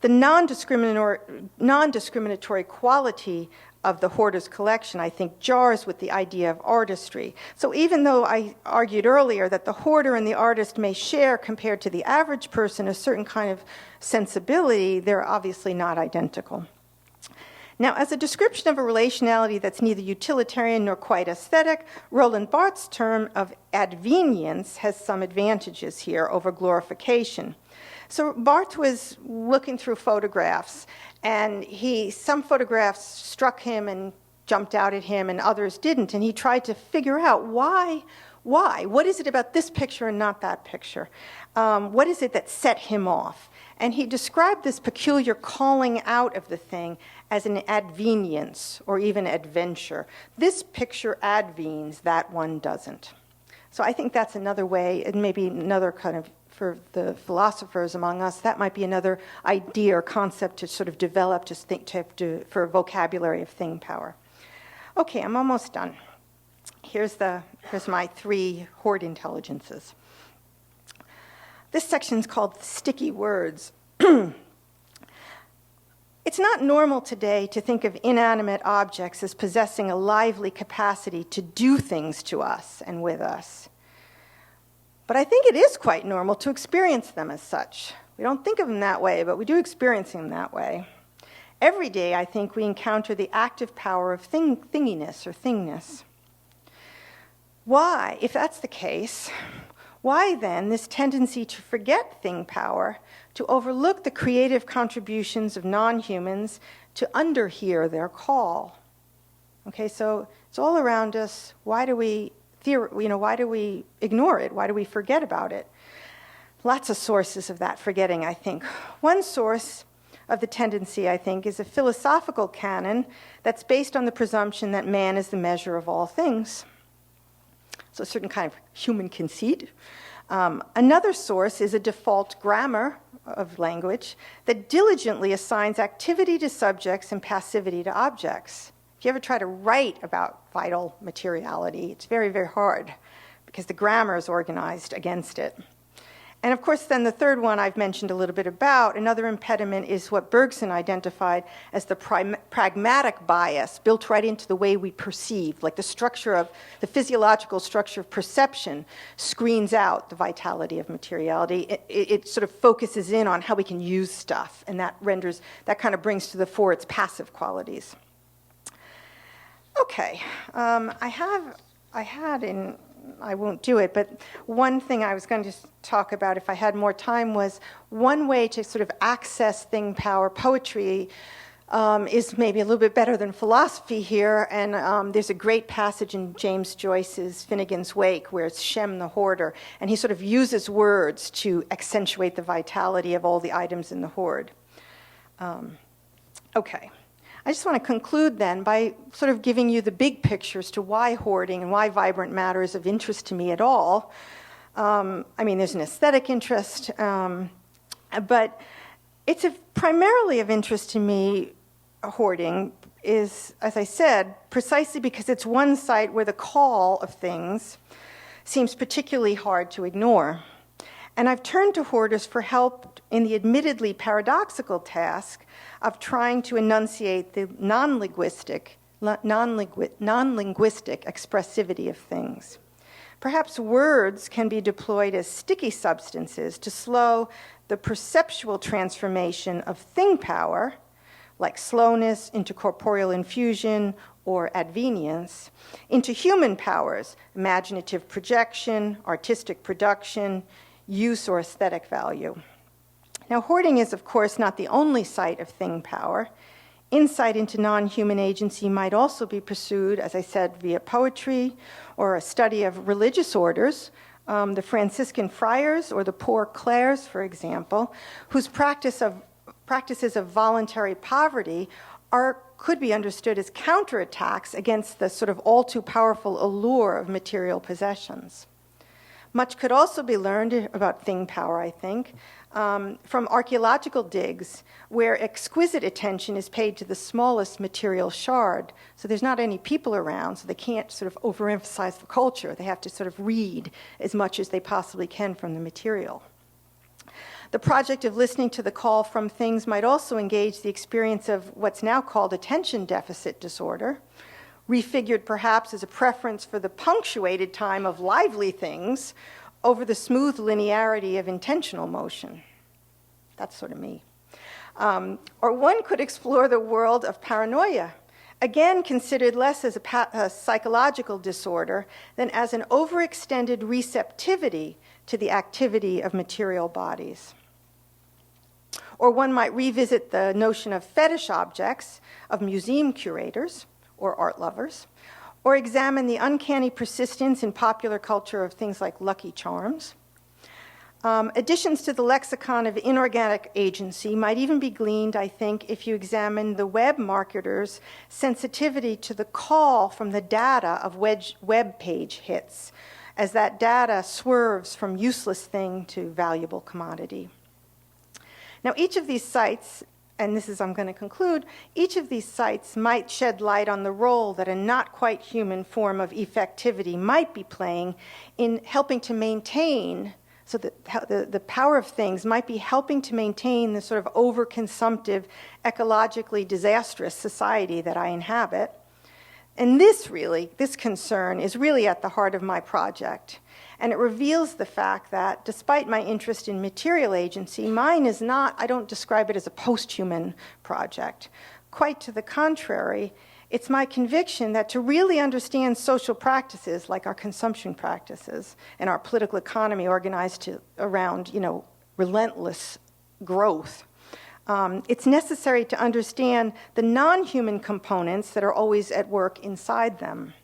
The non-discriminatory quality of the hoarder's collection, I think, jars with the idea of artistry. So even though I argued earlier that the hoarder and the artist may share, compared to the average person, a certain kind of sensibility, they're obviously not identical. Now, as a description of a relationality that's neither utilitarian nor quite aesthetic, Roland Barthes' term of advenience has some advantages here over glorification. So Barthes was looking through photographs, and some photographs struck him and jumped out at him, and others didn't. And he tried to figure out why. What is it about this picture and not that picture? What is it that set him off? And he described this peculiar calling out of the thing as an advenience or even adventure. This picture advenes, that one doesn't. So I think that's another way, and maybe another kind of, for the philosophers among us, that might be another idea or concept to sort of develop for a vocabulary of thing power. Okay, I'm almost done. Here's my 3 hoard intelligences. This section's called Sticky Words. It's not normal today to think of inanimate objects as possessing a lively capacity to do things to us and with us. But I think it is quite normal to experience them as such. We don't think of them that way, but we do experience them that way. Every day, I think, we encounter the active power of thinginess or thingness. Why, if that's the case, why then this tendency to forget thing power, to overlook the creative contributions of non-humans, to underhear their call? Okay, so it's all around us. Why do we ignore it? Why do we forget about it? Lots of sources of that forgetting, I think. One source of the tendency, I think, is a philosophical canon that's based on the presumption that man is the measure of all things. So a certain kind of human conceit. Another source is a default grammar of language that diligently assigns activity to subjects and passivity to objects. If you ever try to write about vital materiality, it's very, very hard because the grammar is organized against it. And of course, then the third one I've mentioned a little bit about, another impediment is what Bergson identified as the pragmatic bias built right into the way we perceive, like the physiological structure of perception screens out the vitality of materiality. It sort of focuses in on how we can use stuff, and that kind of brings to the fore its passive qualities. Okay, I won't do it, but one thing I was going to talk about if I had more time was one way to sort of access thing power. Poetry is maybe a little bit better than philosophy here, and there's a great passage in James Joyce's Finnegan's Wake where it's Shem the hoarder, and he sort of uses words to accentuate the vitality of all the items in the hoard. Okay. I just want to conclude then by sort of giving you the big picture as to why hoarding and why vibrant matter is of interest to me at all. There's an aesthetic interest, but it's primarily of interest to me, hoarding, is, as I said, precisely because it's one site where the call of things seems particularly hard to ignore. And I've turned to hoarders for help in the admittedly paradoxical task of trying to enunciate the non-linguistic expressivity of things. Perhaps words can be deployed as sticky substances to slow the perceptual transformation of thing power, like slowness into corporeal infusion or advenience, into human powers, imaginative projection, artistic production, use or aesthetic value. Now, hoarding is, of course, not the only site of thing power. Insight into non-human agency might also be pursued, as I said, via poetry or a study of religious orders, the Franciscan friars or the Poor Clares, for example, whose practices of voluntary poverty could be understood as counterattacks against the sort of all too powerful allure of material possessions. Much could also be learned about thing power, I think, from archaeological digs where exquisite attention is paid to the smallest material shard. So there's not any people around, so they can't sort of overemphasize the culture. They have to sort of read as much as they possibly can from the material. The project of listening to the call from things might also engage the experience of what's now called attention deficit disorder, refigured perhaps as a preference for the punctuated time of lively things over the smooth linearity of intentional motion. That's sort of me. Or one could explore the world of paranoia, again considered less as a psychological disorder than as an overextended receptivity to the activity of material bodies. Or one might revisit the notion of fetish objects of museum curators or art lovers, or examine the uncanny persistence in popular culture of things like Lucky Charms. Additions to the lexicon of inorganic agency might even be gleaned, I think, if you examine the web marketers' sensitivity to the call from the data of web page hits, as that data swerves from useless thing to valuable commodity. Now, each of these sites, and this is I'm going to conclude, each of these sites might shed light on the role that a not quite human form of effectivity might be playing in helping to maintain, so that the power of things might be helping to maintain the sort of overconsumptive, ecologically disastrous society that I inhabit. And this concern is really at the heart of my project. And it reveals the fact that despite my interest in material agency, mine is not, I don't describe it as a post-human project. Quite to the contrary, it's my conviction that to really understand social practices like our consumption practices and our political economy organized around, relentless growth, it's necessary to understand the non-human components that are always at work inside them.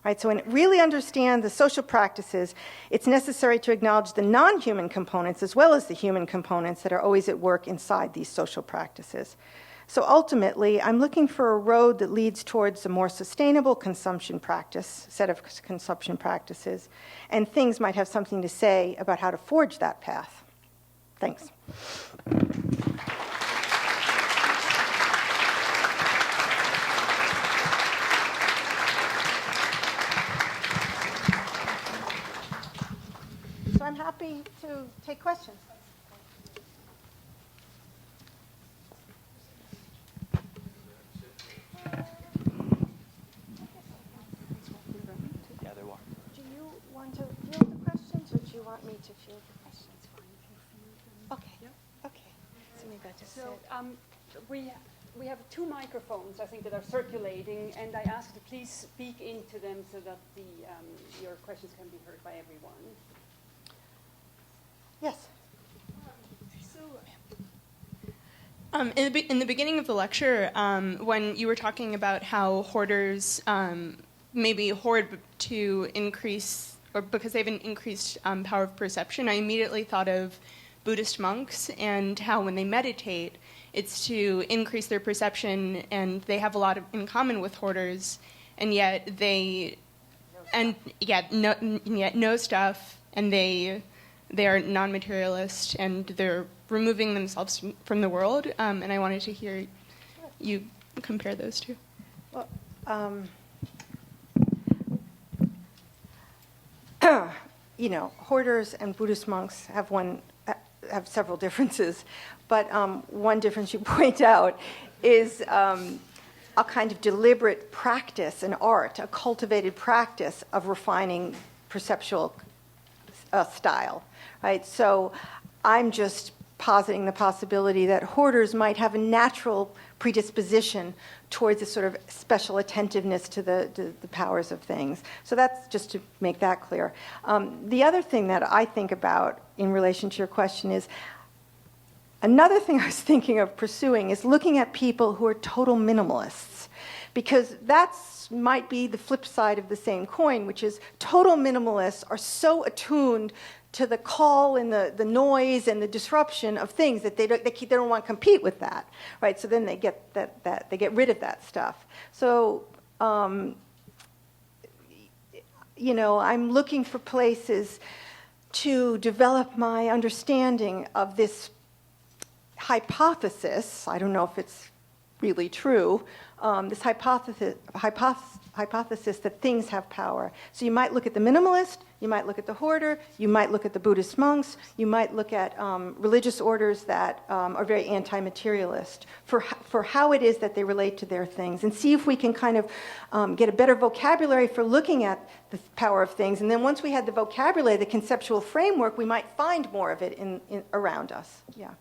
Right, so to really understand the social practices, it's necessary to acknowledge the non-human components as well as the human components that are always at work inside these social practices. So ultimately, I'm looking for a road that leads towards a more sustainable consumption practice, set of consumption practices, and things might have something to say about how to forge that path. Thanks. So I'm happy to take questions. Yeah, there are. Do you want to field the questions, or do you want me to field the questions? Okay. Okay. So maybe I just we have two microphones, I think, that are circulating, and I ask you to please speak into them so that your questions can be heard by everyone. Yes. In the beginning of the lecture, when you were talking about how hoarders maybe hoard to increase, or because they have an increased power of perception, I immediately thought of Buddhist monks and how when they meditate, it's to increase their perception, and they have a lot in common with hoarders, and yet know stuff, and they are non-materialist, and they're removing themselves from the world. And I wanted to hear you compare those two. Well, hoarders and Buddhist monks have several differences, but one difference you point out is a kind of deliberate practice, an art, a cultivated practice of refining perceptual style, right? So I'm just positing the possibility that hoarders might have a natural predisposition towards a sort of special attentiveness to the powers of things. So that's just to make that clear. The other thing that I think about in relation to your question is, another thing I was thinking of pursuing is looking at people who are total minimalists, because that's might be the flip side of the same coin, which is total minimalists are so attuned to the call and the noise and the disruption of things that they don't want to compete with that, right? So then they get they get rid of that stuff. So I'm looking for places to develop my understanding of this hypothesis. I don't know if it's really true. This hypothesis that things have power. So you might look at the minimalist, you might look at the hoarder, you might look at the Buddhist monks, you might look at religious orders that are very anti-materialist for how it is that they relate to their things, and see if we can kind of get a better vocabulary for looking at the power of things. And then once we had the vocabulary, the conceptual framework, we might find more of it in around us. Yeah.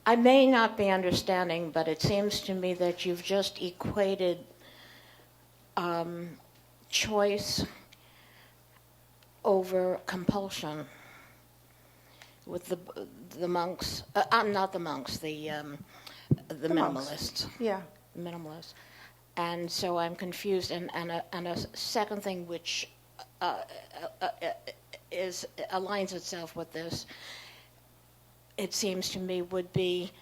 I may not be understanding, but it seems to me that you've just equated choice over compulsion with the monks. Not the monks, the minimalists. Yeah. Minimalists. And so I'm confused. And a second thing which aligns itself with this, it seems to me, would be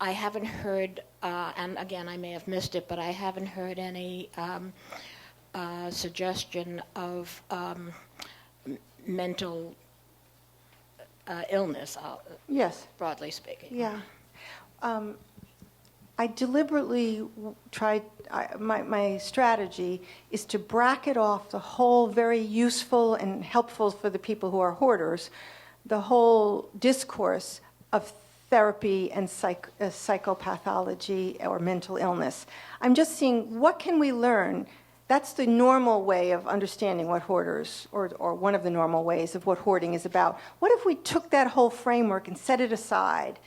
I haven't heard, and again I may have missed it, but I haven't heard any suggestion of mental illness. Yes. Broadly speaking. Yeah. I deliberately tried, my strategy is to bracket off the whole very useful and helpful for the people who are hoarders, the whole discourse of therapy and psychopathology or mental illness. I'm just seeing, what can we learn? That's the normal way of understanding what hoarders, or one of the normal ways of what hoarding is about. What if we took that whole framework and set it aside,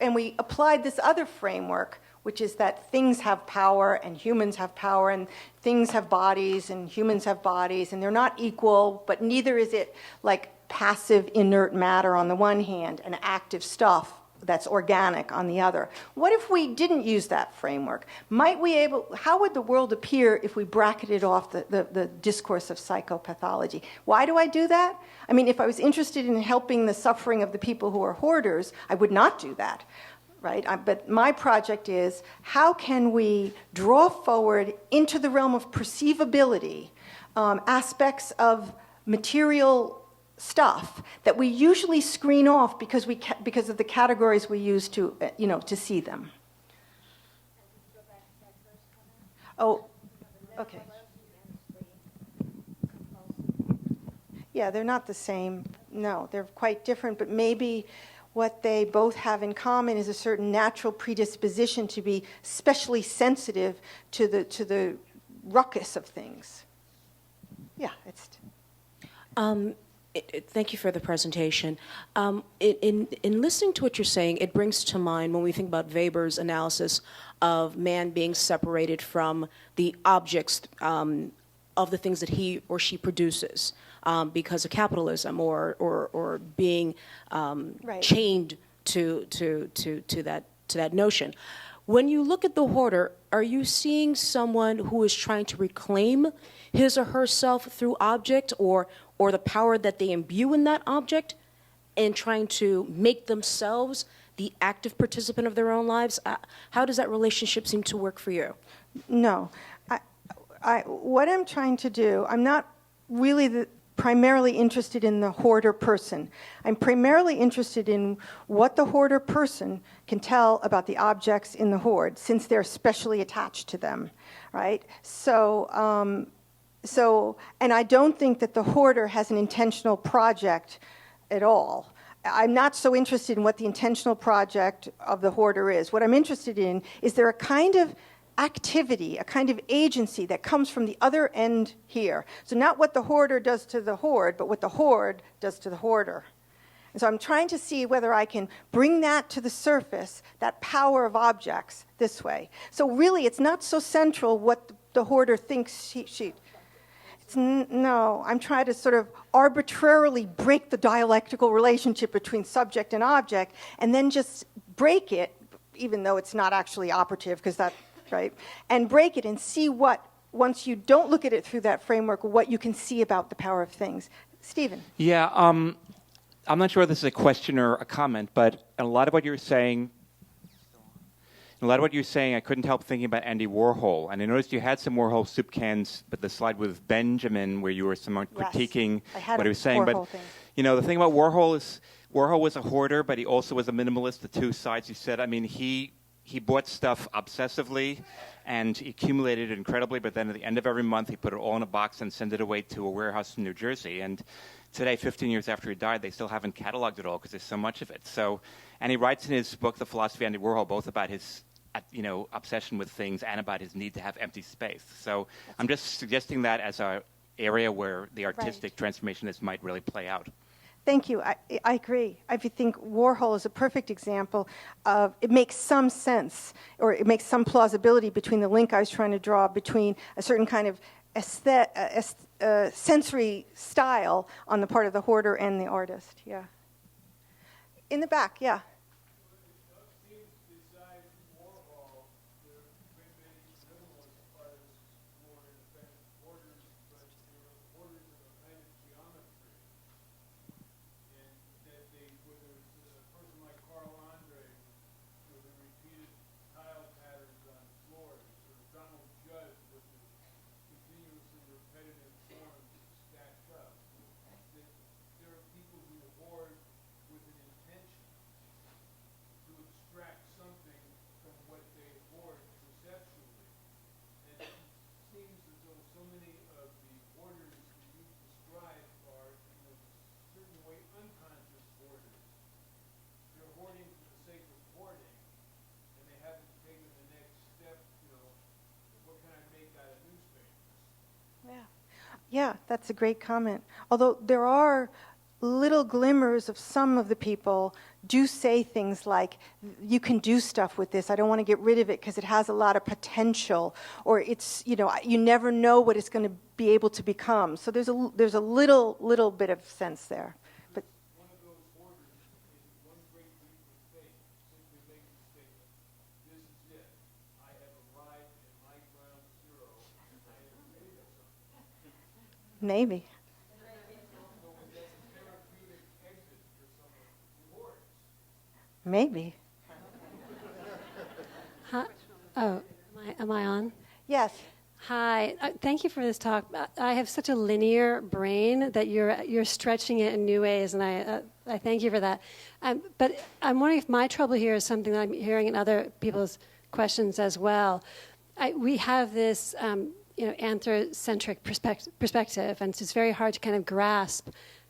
and we applied this other framework, which is that things have power and humans have power, and things have bodies and humans have bodies, and they're not equal, but neither is it like passive inert matter on the one hand and active stuff that's organic on the other. What if we didn't use that framework? How would the world appear if we bracketed off the discourse of psychopathology? Why do I do that? I mean, if I was interested in helping the suffering of the people who are hoarders, I would not do that. Right? But my project is, how can we draw forward into the realm of perceivability aspects of material stuff that we usually screen off because of the categories we use to see them. Oh, okay. Yeah, they're not the same. No, they're quite different, but maybe what they both have in common is a certain natural predisposition to be especially sensitive to the ruckus of things. Yeah, it's. Thank you for the presentation. In listening to what you're saying, it brings to mind when we think about Weber's analysis of man being separated from the objects of the things that he or she produces because of capitalism or being Right. chained to that notion. When you look at the hoarder, are you seeing someone who is trying to reclaim his or herself through object or the power that they imbue in that object and trying to make themselves the active participant of their own lives? How does that relationship seem to work for you? No. What I'm trying to do, I'm not really primarily interested in the hoarder person. I'm primarily interested in what the hoarder person can tell about the objects in the hoard, since they're specially attached to them, right? So, and I don't think that the hoarder has an intentional project at all. I'm not so interested in what the intentional project of the hoarder is. What I'm interested in is there a kind of activity, a kind of agency that comes from the other end here. So not what the hoarder does to the hoard, but what the hoard does to the hoarder. And so I'm trying to see whether I can bring that to the surface, that power of objects, this way. So really, it's not so central what the hoarder thinks no, I'm trying to sort of arbitrarily break the dialectical relationship between subject and object, and then just break it, even though it's not actually operative, because that, right? And break it and see what, once you don't look at it through that framework, what you can see about the power of things. Stephen? Yeah, I'm not sure if this is a question or a comment, but a lot of what you're saying, I couldn't help thinking about Andy Warhol. And I noticed you had some Warhol soup cans, but the slide with Benjamin, where you were somewhat critiquing what he was saying. But you know, the thing about Warhol is Warhol was a hoarder, but he also was a minimalist. The two sides you said. I mean, he bought stuff obsessively, and he accumulated it incredibly. But then at the end of every month, he put it all in a box and sent it away to a warehouse in New Jersey. And today, 15 years after he died, they still haven't cataloged it all because there's so much of it. So, and he writes in his book, The Philosophy of Andy Warhol, both about his obsession with things and about his need to have empty space. So I'm just suggesting that as an area where the artistic transformationist might really play out. Thank you. I agree. I think Warhol is a perfect example of, it makes some sense, or it makes some plausibility between the link I was trying to draw between a certain kind of sensory style on the part of the hoarder and the artist. Yeah. In the back, yeah. Yeah, that's a great comment. Although there are little glimmers of some of the people do say things like, you can do stuff with this. I don't want to get rid of it because it has a lot of potential, or it's, you never know what it's going to be able to become. So there's a little bit of sense there. But one of those hoarders in one great leap of faith simply makes the statement, this is it. I have arrived at my ground zero, and I am made of something. Maybe. Maybe. Hi. Oh, am I on? Yes. Hi. Thank you for this talk. I have such a linear brain that you're stretching it in new ways, and I thank you for that. But I'm wondering if my trouble here is something that I'm hearing in other people's questions as well. We have this anthrocentric perspective, and it's very hard to kind of grasp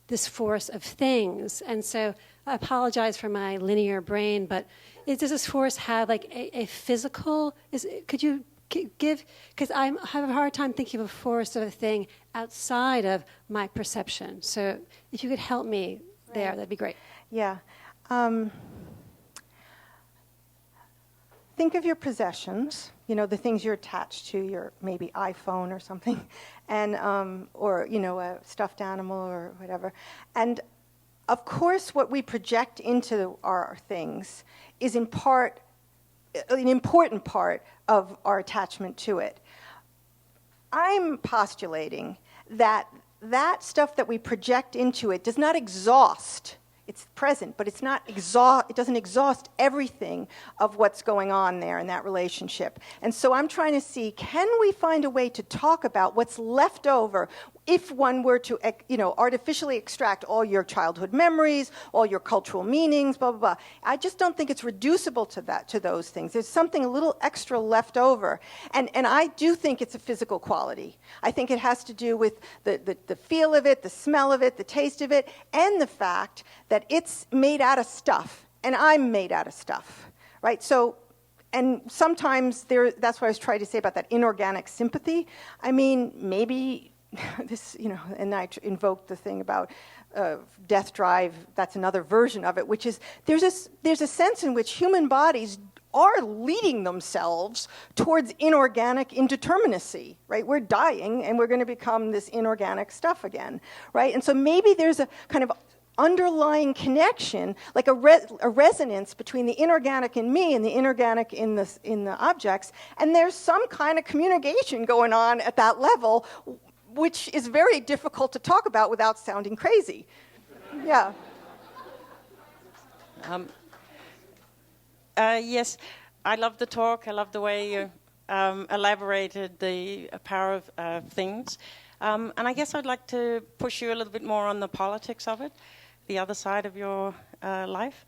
this force of things. And so I apologize for my linear brain, but does this force have like a physical, could you give, because I have a hard time thinking of a force of a thing outside of my perception. So if you could help me there, that'd be great. Yeah. Think of your possessions, the things you're attached to, your maybe iPhone or something, and or a stuffed animal or whatever. And of course, what we project into our things is in part an important part of our attachment to it. I'm postulating that stuff that we project into it does not exhaust. It's present, but it doesn't exhaust everything of what's going on there in that relationship. And so I'm trying to see, can we find a way to talk about what's left over if one were to, artificially extract all your childhood memories, all your cultural meanings, blah, blah, blah. I just don't think it's reducible to those things. There's something a little extra left over. And I do think it's a physical quality. I think it has to do with the feel of it, the smell of it, the taste of it, and the fact that it's made out of stuff, and I'm made out of stuff, right? So, and sometimes that's what I was trying to say about that inorganic sympathy. I mean, maybe this, and I invoked the thing about death drive. That's another version of it, which is there's a sense in which human bodies are leading themselves towards inorganic indeterminacy, right? We're dying, and we're going to become this inorganic stuff again, right? And so maybe there's a kind of underlying connection, like a resonance between the inorganic in me and the inorganic in the objects, and there's some kind of communication going on at that level, which is very difficult to talk about without sounding crazy. Yeah. Yes, I love the talk. I love the way you elaborated the power of things. And I guess I'd like to push you a little bit more on the politics of it, the other side of your life.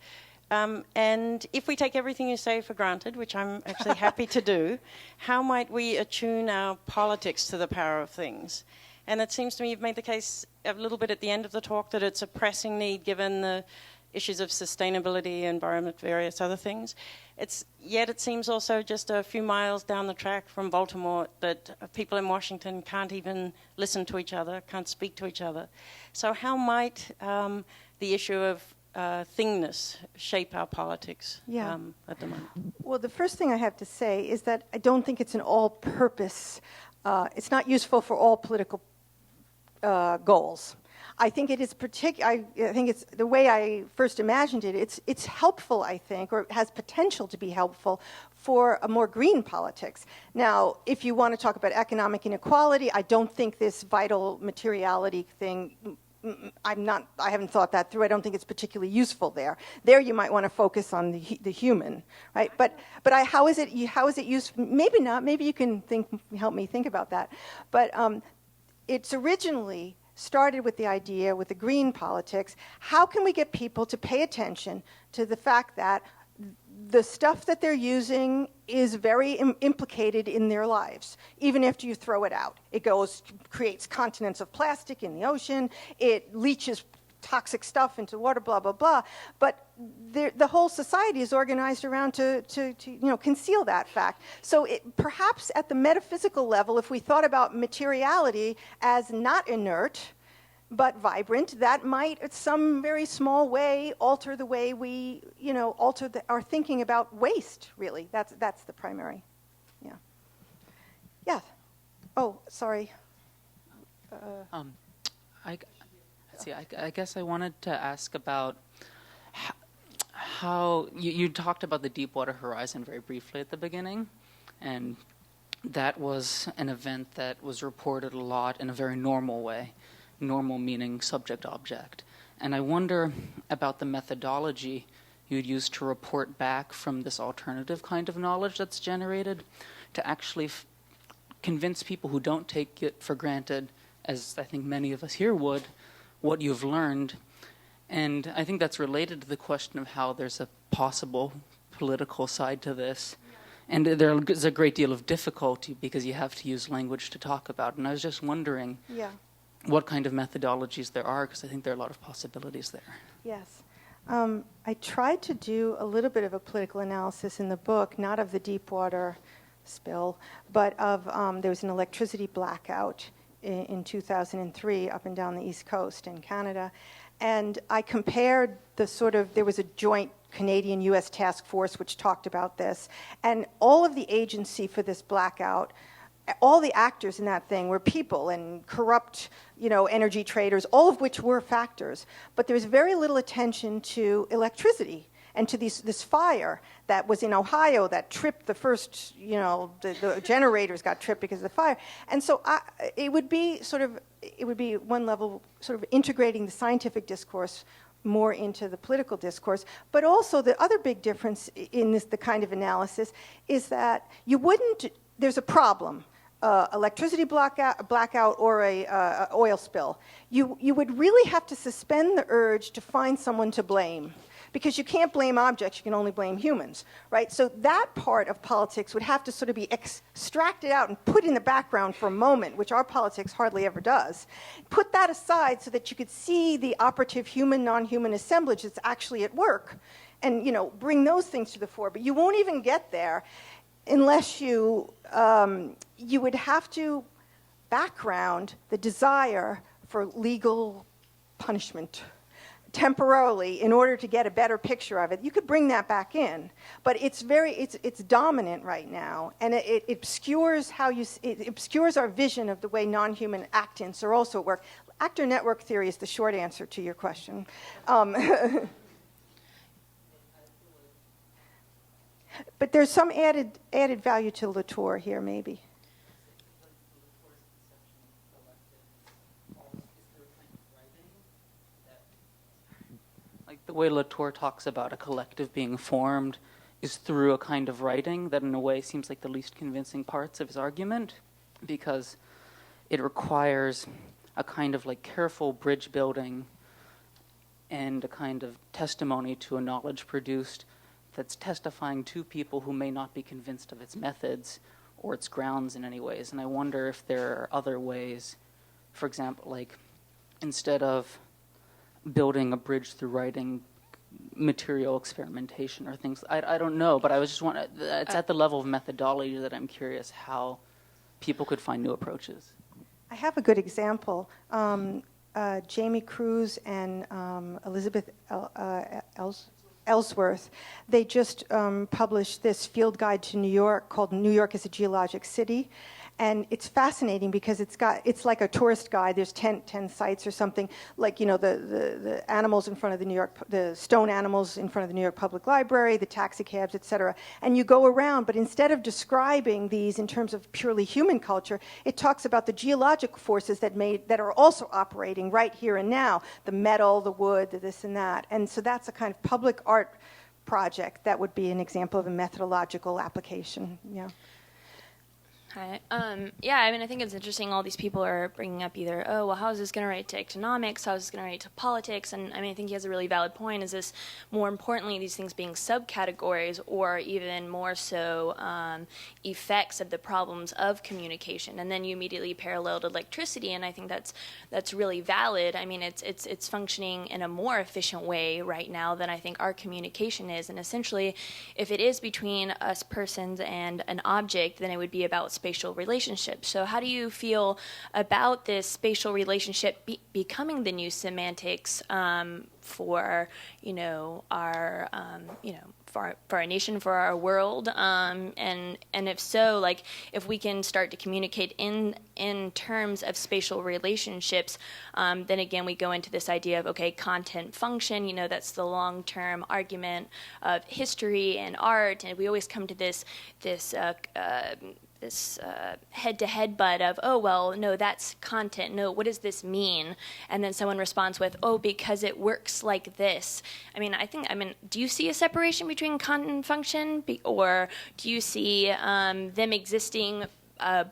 And if we take everything you say for granted, which I'm actually happy to do, how might we attune our politics to the power of things? And it seems to me you've made the case a little bit at the end of the talk that it's a pressing need given the issues of sustainability, environment, various other things. Yet it seems also just a few miles down the track from Baltimore that people in Washington can't even listen to each other, can't speak to each other. So how might the issue of thingness shape our politics at the moment? Well, the first thing I have to say is that I don't think it's an all-purpose, it's not useful for all political goals. I think it is I think it's the way I first imagined it. It's helpful, I think, or has potential to be helpful for a more green politics. Now, if you want to talk about economic inequality, I don't think this vital materiality thing. I haven't thought that through. I don't think it's particularly useful there. There, you might want to focus on the human, right? But how is it used? Maybe not. Maybe you can help me think about that. But it's originally started with the idea, with the green politics, how can we get people to pay attention to the fact that the stuff that they're using is very implicated in their lives, even after you throw it out. It creates continents of plastic in the ocean, it leaches toxic stuff into water, blah, blah, blah. But the whole society is organized around to conceal that fact. So perhaps at the metaphysical level, if we thought about materiality as not inert, but vibrant, that might, in some very small way, alter the way we, alter our thinking about waste, really. That's the primary, yeah. Yeah. Oh, sorry. I guess I wanted to ask about how you talked about the Deepwater Horizon very briefly at the beginning, and that was an event that was reported a lot in a very normal way, normal meaning subject-object. And I wonder about the methodology you'd use to report back from this alternative kind of knowledge that's generated to actually convince people who don't take it for granted, as I think many of us here would, what you've learned. And I think that's related to the question of how there's a possible political side to this. And there's a great deal of difficulty because you have to use language to talk about. And I was just wondering what kind of methodologies there are, because I think there are a lot of possibilities there. Yes. I tried to do a little bit of a political analysis in the book, not of the Deepwater spill, but of there was an electricity blackout in 2003 up and down the East Coast in Canada. And I compared there was a joint Canadian-U.S. task force which talked about this. And all of the agency for this blackout, all the actors in that thing were people and corrupt, energy traders, all of which were factors. But there was very little attention to electricity and to this fire that was in Ohio that tripped the first, the generators got tripped because of the fire. And so it would be one level sort of integrating the scientific discourse more into the political discourse. But also the other big difference in the kind of analysis is that there's a problem. electricity blackout or a oil spill, you would really have to suspend the urge to find someone to blame. Because you can't blame objects, you can only blame humans, right? So that part of politics would have to sort of be extracted out and put in the background for a moment, which our politics hardly ever does. Put that aside so that you could see the operative human, non-human assemblage that's actually at work, and bring those things to the fore. But you won't even get there unless you would have to background the desire for legal punishment temporarily in order to get a better picture of it. You could bring that back in, but it's dominant right now, and it obscures it obscures our vision of the way non-human actants are also at work. Actor network theory is the short answer to your question. But there's some added value to Latour here, maybe. Like the way Latour talks about a collective being formed is through a kind of writing that in a way seems like the least convincing parts of his argument, because it requires a kind of like careful bridge building and a kind of testimony to a knowledge produced that's testifying to people who may not be convinced of its methods or its grounds in any ways. And I wonder if there are other ways, for example, like instead of building a bridge through writing, material experimentation or things. I don't know, but I was just wondering, it's at the level of methodology that I'm curious how people could find new approaches. I have a good example. Jamie Cruz and Elizabeth Ellsworth, they just published this field guide to New York called New York as a Geologic City. And it's fascinating because it's like a tourist guide. There's 10 sites or something, like the animals in front of the stone animals in front of the New York Public Library, the taxi cabs, etc. And you go around, but instead of describing these in terms of purely human culture, it talks about the geologic forces that are also operating right here and now, the metal, the wood, the this and that. And so that's a kind of public art project that would be an example of a methodological application. Yeah. Hi. Yeah, I mean, I think it's interesting all these people are bringing up either, oh, well, how is this going to relate to economics? How is this going to relate to politics? And I mean, I think he has a really valid point. Is this, more importantly, these things being subcategories or even more so effects of the problems of communication? And then you immediately paralleled electricity, and I think that's really valid. I mean, it's functioning in a more efficient way right now than I think our communication is. And essentially, if it is between us persons and an object, then it would be about spatial relationships. So how do you feel about this spatial relationship becoming the new semantics for our for our nation, for our world, and if so, like if we can start to communicate in terms of spatial relationships, then again we go into this idea of content function. That's the long-term argument of history and art, and we always come to this head-to-head butt of, oh, well, no, that's content. No, what does this mean? And then someone responds with, oh, because it works like this. I mean, do you see a separation between content and function? Or do you see them existing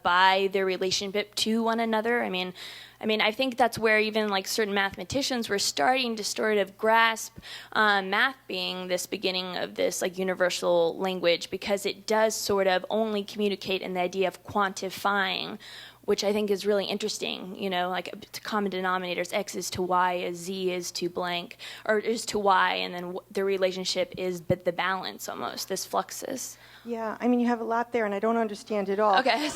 by their relationship to one another? I mean, I think that's where even like certain mathematicians were starting to sort of grasp math being this beginning of this like universal language, because it does sort of only communicate in the idea of quantifying, which I think is really interesting. Like common denominators, X is to Y as Z is to blank, or is to Y, and then the relationship is but the balance almost, this fluxus. Yeah, I mean, you have a lot there, and I don't understand it all. Okay.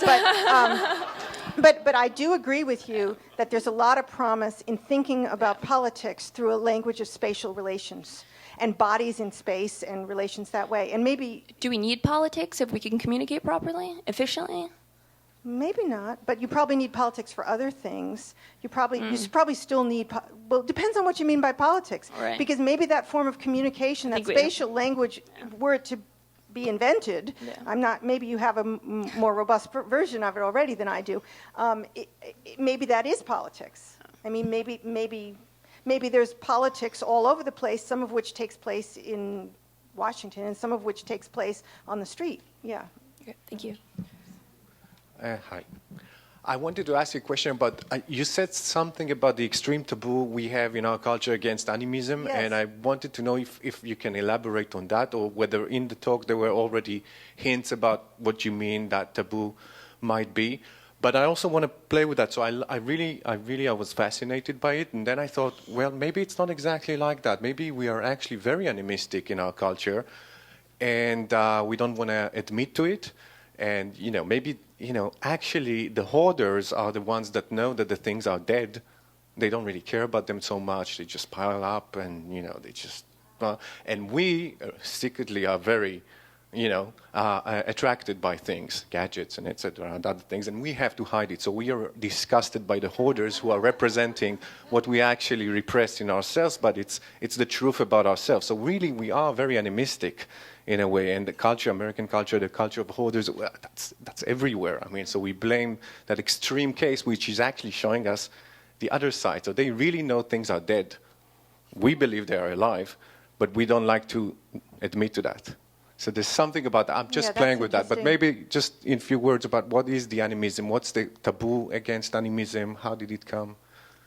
But I do agree with you that there's a lot of promise in thinking about politics through a language of spatial relations and bodies in space and relations that way. And maybe... Do we need politics if we can communicate properly, efficiently? Maybe not, but you probably need politics for other things. You probably still need... Well, it depends on what you mean by politics. Right. Because maybe that form of communication, that spatial language, were to be invented. Yeah. Maybe you have a more robust version of it already than I do. Maybe that is politics. I mean, maybe there's politics all over the place, some of which takes place in Washington and some of which takes place on the street. Yeah. Okay, thank you. Hi. I wanted to ask you a question about, you said something about the extreme taboo we have in our culture against animism, Yes. and I wanted to know if you can elaborate on that, or whether in the talk there were already hints about what you mean that taboo might be. But I also want to play with that, so I was fascinated by it, and then I thought, well, maybe it's not exactly like that. Maybe we are actually very animistic in our culture, and we don't want to admit to it. And, maybe, actually the hoarders are the ones that know that the things are dead. They don't really care about them so much. They just pile up and, they just... and we secretly are very, attracted by things, gadgets and etc. and other things, and we have to hide it. So we are disgusted by the hoarders who are representing what we actually repress in ourselves, but it's the truth about ourselves. So really we are very animistic in a way, and the culture, American culture, the culture of hoarders, well, that's everywhere. I mean, so we blame that extreme case, which is actually showing us the other side. So they really know things are dead. We believe they are alive, but we don't like to admit to that. So there's something about that. I'm just playing with that, but maybe just in a few words about what is the animism, what's the taboo against animism, how did it come?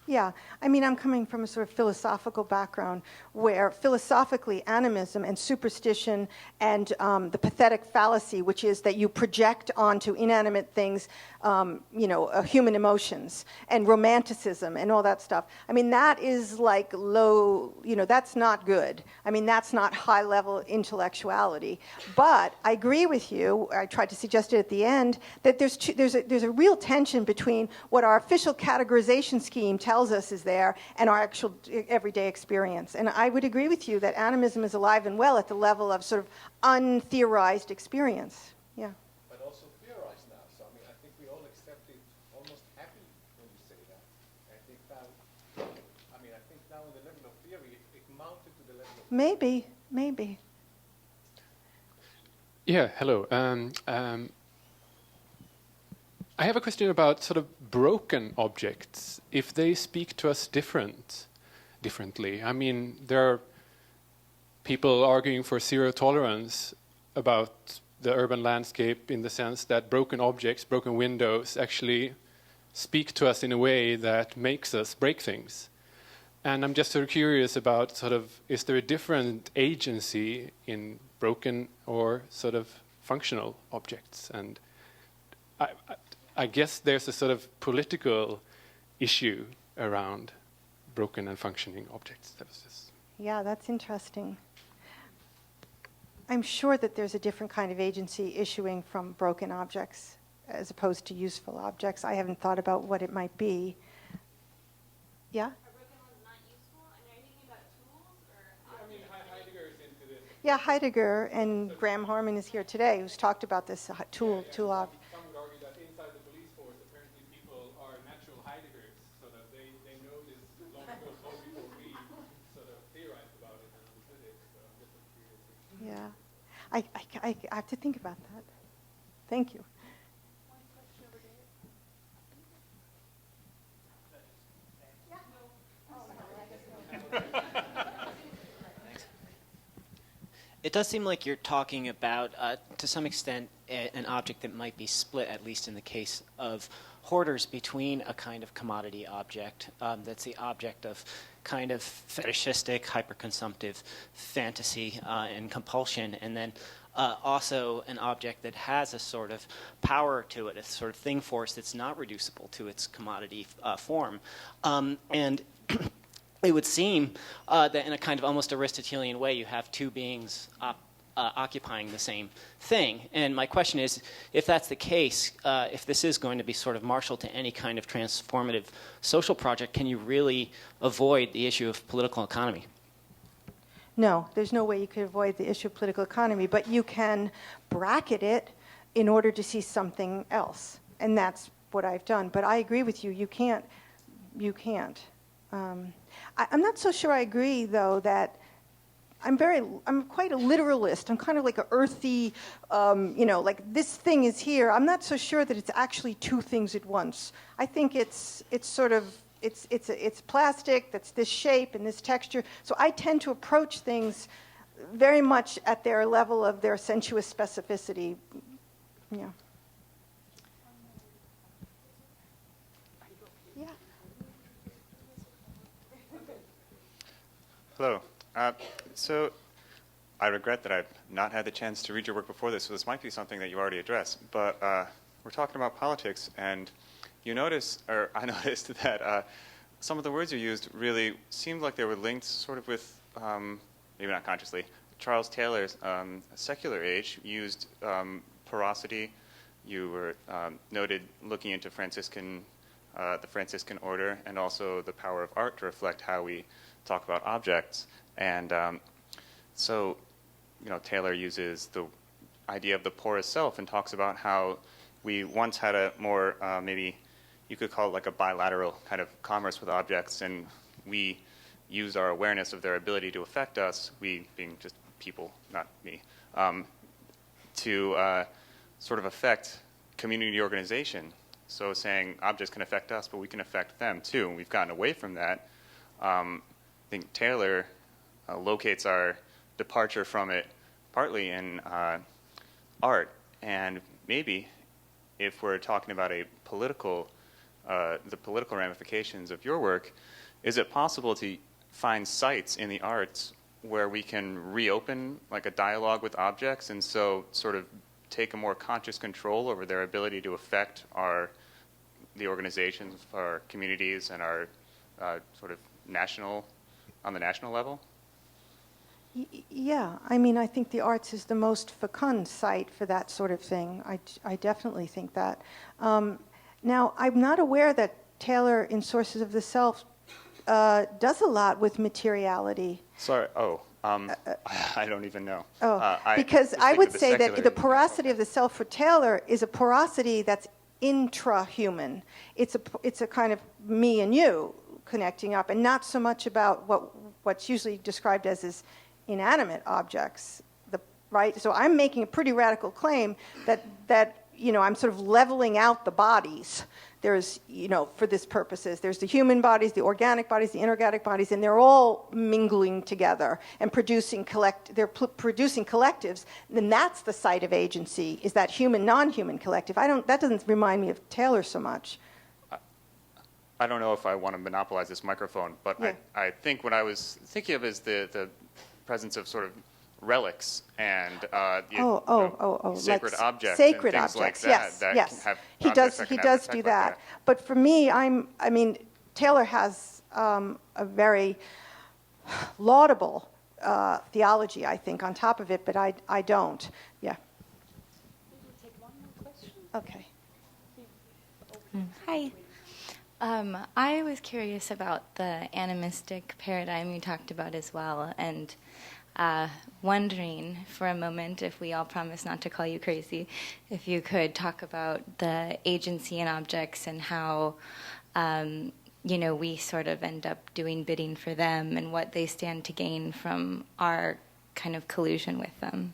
Yeah, I mean, I'm coming from a sort of philosophical background where philosophically animism and superstition and the pathetic fallacy, which is that you project onto inanimate things, human emotions and romanticism and all that stuff. I mean, that is like low, that's not good. I mean, that's not high-level intellectuality. But I agree with you, I tried to suggest it at the end, that there's a real tension between what our official categorization scheme tells us is there and our actual everyday experience. And I would agree with you that animism is alive and well at the level of sort of untheorized experience. Yeah. But also theorized now. So, I mean, I think we all accept it almost happily when you say that. I think now on the level of theory, it mounted to the level of... Maybe. Yeah, hello. I have a question about sort of broken objects, if they speak to us differently. I mean, there are people arguing for zero tolerance about the urban landscape in the sense that broken objects, broken windows, actually speak to us in a way that makes us break things. And I'm just sort of curious about is there a different agency in broken or sort of functional objects? And I guess there's a sort of political issue around broken and functioning objects. That was just... Yeah, that's interesting. I'm sure that there's a different kind of agency issuing from broken objects as opposed to useful objects. I haven't thought about what it might be. Yeah? Are broken ones not useful? I mean, are you thinking about tools or... I mean, Heidegger is into this. Yeah, Heidegger and Graham Harman is here today, who's talked about this tool object. Some would argue that inside the police force, apparently people are natural Heideggers, so that they know this long before we sort of theorized about it and understood it. So I'm just curious. Yeah. I have to think about that. Thank you. It does seem like you're talking about, to some extent, an object that might be split, at least in the case of hoarders, between a kind of commodity object that's the object of kind of fetishistic, hyperconsumptive fantasy and compulsion, and then also an object that has a sort of power to it, a sort of thing force that's not reducible to its commodity form. And it would seem that in a kind of almost Aristotelian way, you have two beings occupying the same thing. And my question is, if that's the case, if this is going to be sort of martial to any kind of transformative social project, can you really avoid the issue of political economy? No, there's no way you could avoid the issue of political economy, but you can bracket it in order to see something else. And that's what I've done. But I agree with you, you can't. I'm not so sure I agree, though, that I'm quite a literalist. I'm kind of like an earthy, like this thing is here. I'm not so sure that it's actually two things at once. I think it's plastic that's this shape and this texture. So I tend to approach things very much at their level of their sensuous specificity. Yeah. Hello. So I regret that I've not had the chance to read your work before this, so this might be something that you already addressed. But we're talking about politics, and you notice, or I noticed that some of the words you used really seemed like they were linked sort of with, maybe not consciously, Charles Taylor's secular age used porosity. You were noted looking into the Franciscan order, and also the power of art to reflect how we talk about objects. And so, Taylor uses the idea of the porous self and talks about how we once had a more, maybe you could call it like a bilateral kind of commerce with objects, and we use our awareness of their ability to affect us, we being just people, not me, to sort of affect community organization. So saying objects can affect us, but we can affect them too, and we've gotten away from that. I think Taylor locates our departure from it partly in art, and maybe if we're talking about the political ramifications of your work, is it possible to find sites in the arts where we can reopen like a dialogue with objects, and so sort of take a more conscious control over their ability to affect the organizations, our communities, and our sort of on the national level? Yeah, I mean, I think the arts is the most fecund site for that sort of thing. I definitely think that. Now, I'm not aware that Taylor in Sources of the Self does a lot with materiality. Sorry, I don't even know. Because I would say that the porosity of the self for Taylor is a porosity that's intrahuman. It's a kind of me and you connecting up, and not so much about what's usually described as inanimate objects, right? So I'm making a pretty radical claim that I'm sort of leveling out the bodies. There's, for this purposes, there's the human bodies, the organic bodies, the inorganic bodies, and they're all mingling together and producing collectives. And that's the site of agency, is that human, non-human collective. That doesn't remind me of Taylor so much. I don't know if I want to monopolize this microphone, but yeah. I think what I was thinking of is the presence of sort of relics and sacred objects, sacred and things objects. Like that. Yes. Have He does do that. But for me, Taylor has a very laudable theology, I think, on top of it, but I don't. Yeah. We'll take one more question. Okay. Hi. I was curious about the animistic paradigm you talked about as well, and wondering for a moment, if we all promise not to call you crazy, if you could talk about the agency in objects and how we sort of end up doing bidding for them and what they stand to gain from our kind of collusion with them.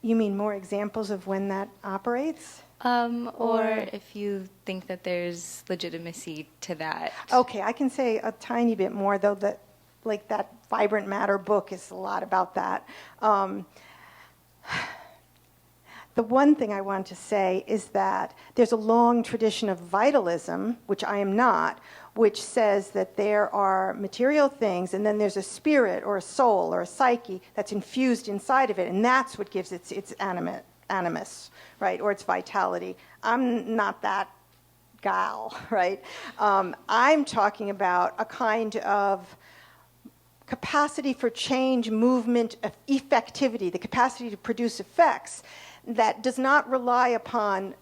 You mean more examples of when that operates? Or if you think that there's legitimacy to that. Okay, I can say a tiny bit more, though, that Vibrant Matter book is a lot about that. The one thing I want to say is that there's a long tradition of vitalism, which I am not, which says that there are material things and then there's a spirit or a soul or a psyche that's infused inside of it, and that's what gives its animus, right, or its vitality. I'm not that gal, right? I'm talking about a kind of capacity for change, movement, effectivity, the capacity to produce effects that does not rely upon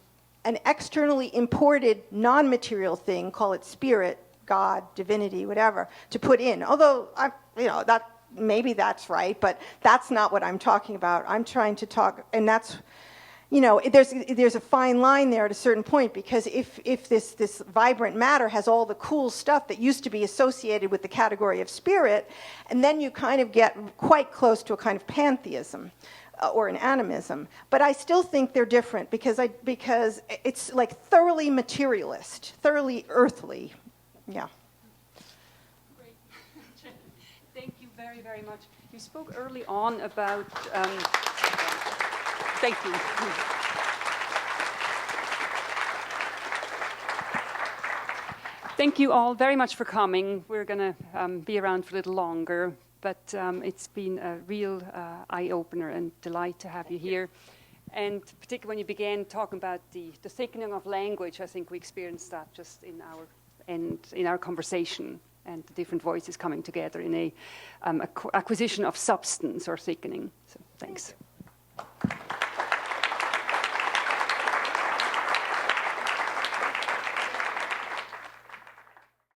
an externally imported non-material thing, call it spirit, God, divinity, whatever, to put in. Although, that maybe that's right, but that's not what I'm talking about. I'm trying to talk, and that's, there's a fine line there at a certain point, because if this vibrant matter has all the cool stuff that used to be associated with the category of spirit, and then you kind of get quite close to a kind of pantheism or an animism. But I still think they're different because it's like thoroughly materialist, thoroughly earthly. Yeah. Great. Thank you very, very much. You spoke early on about... Thank you. Thank you all very much for coming. We're going to be around for a little longer, but it's been a real eye-opener and delight to have you here. And particularly when you began talking about the thickening of language, I think we experienced that just in our conversation, and the different voices coming together in a acquisition of substance or thickening. So thanks.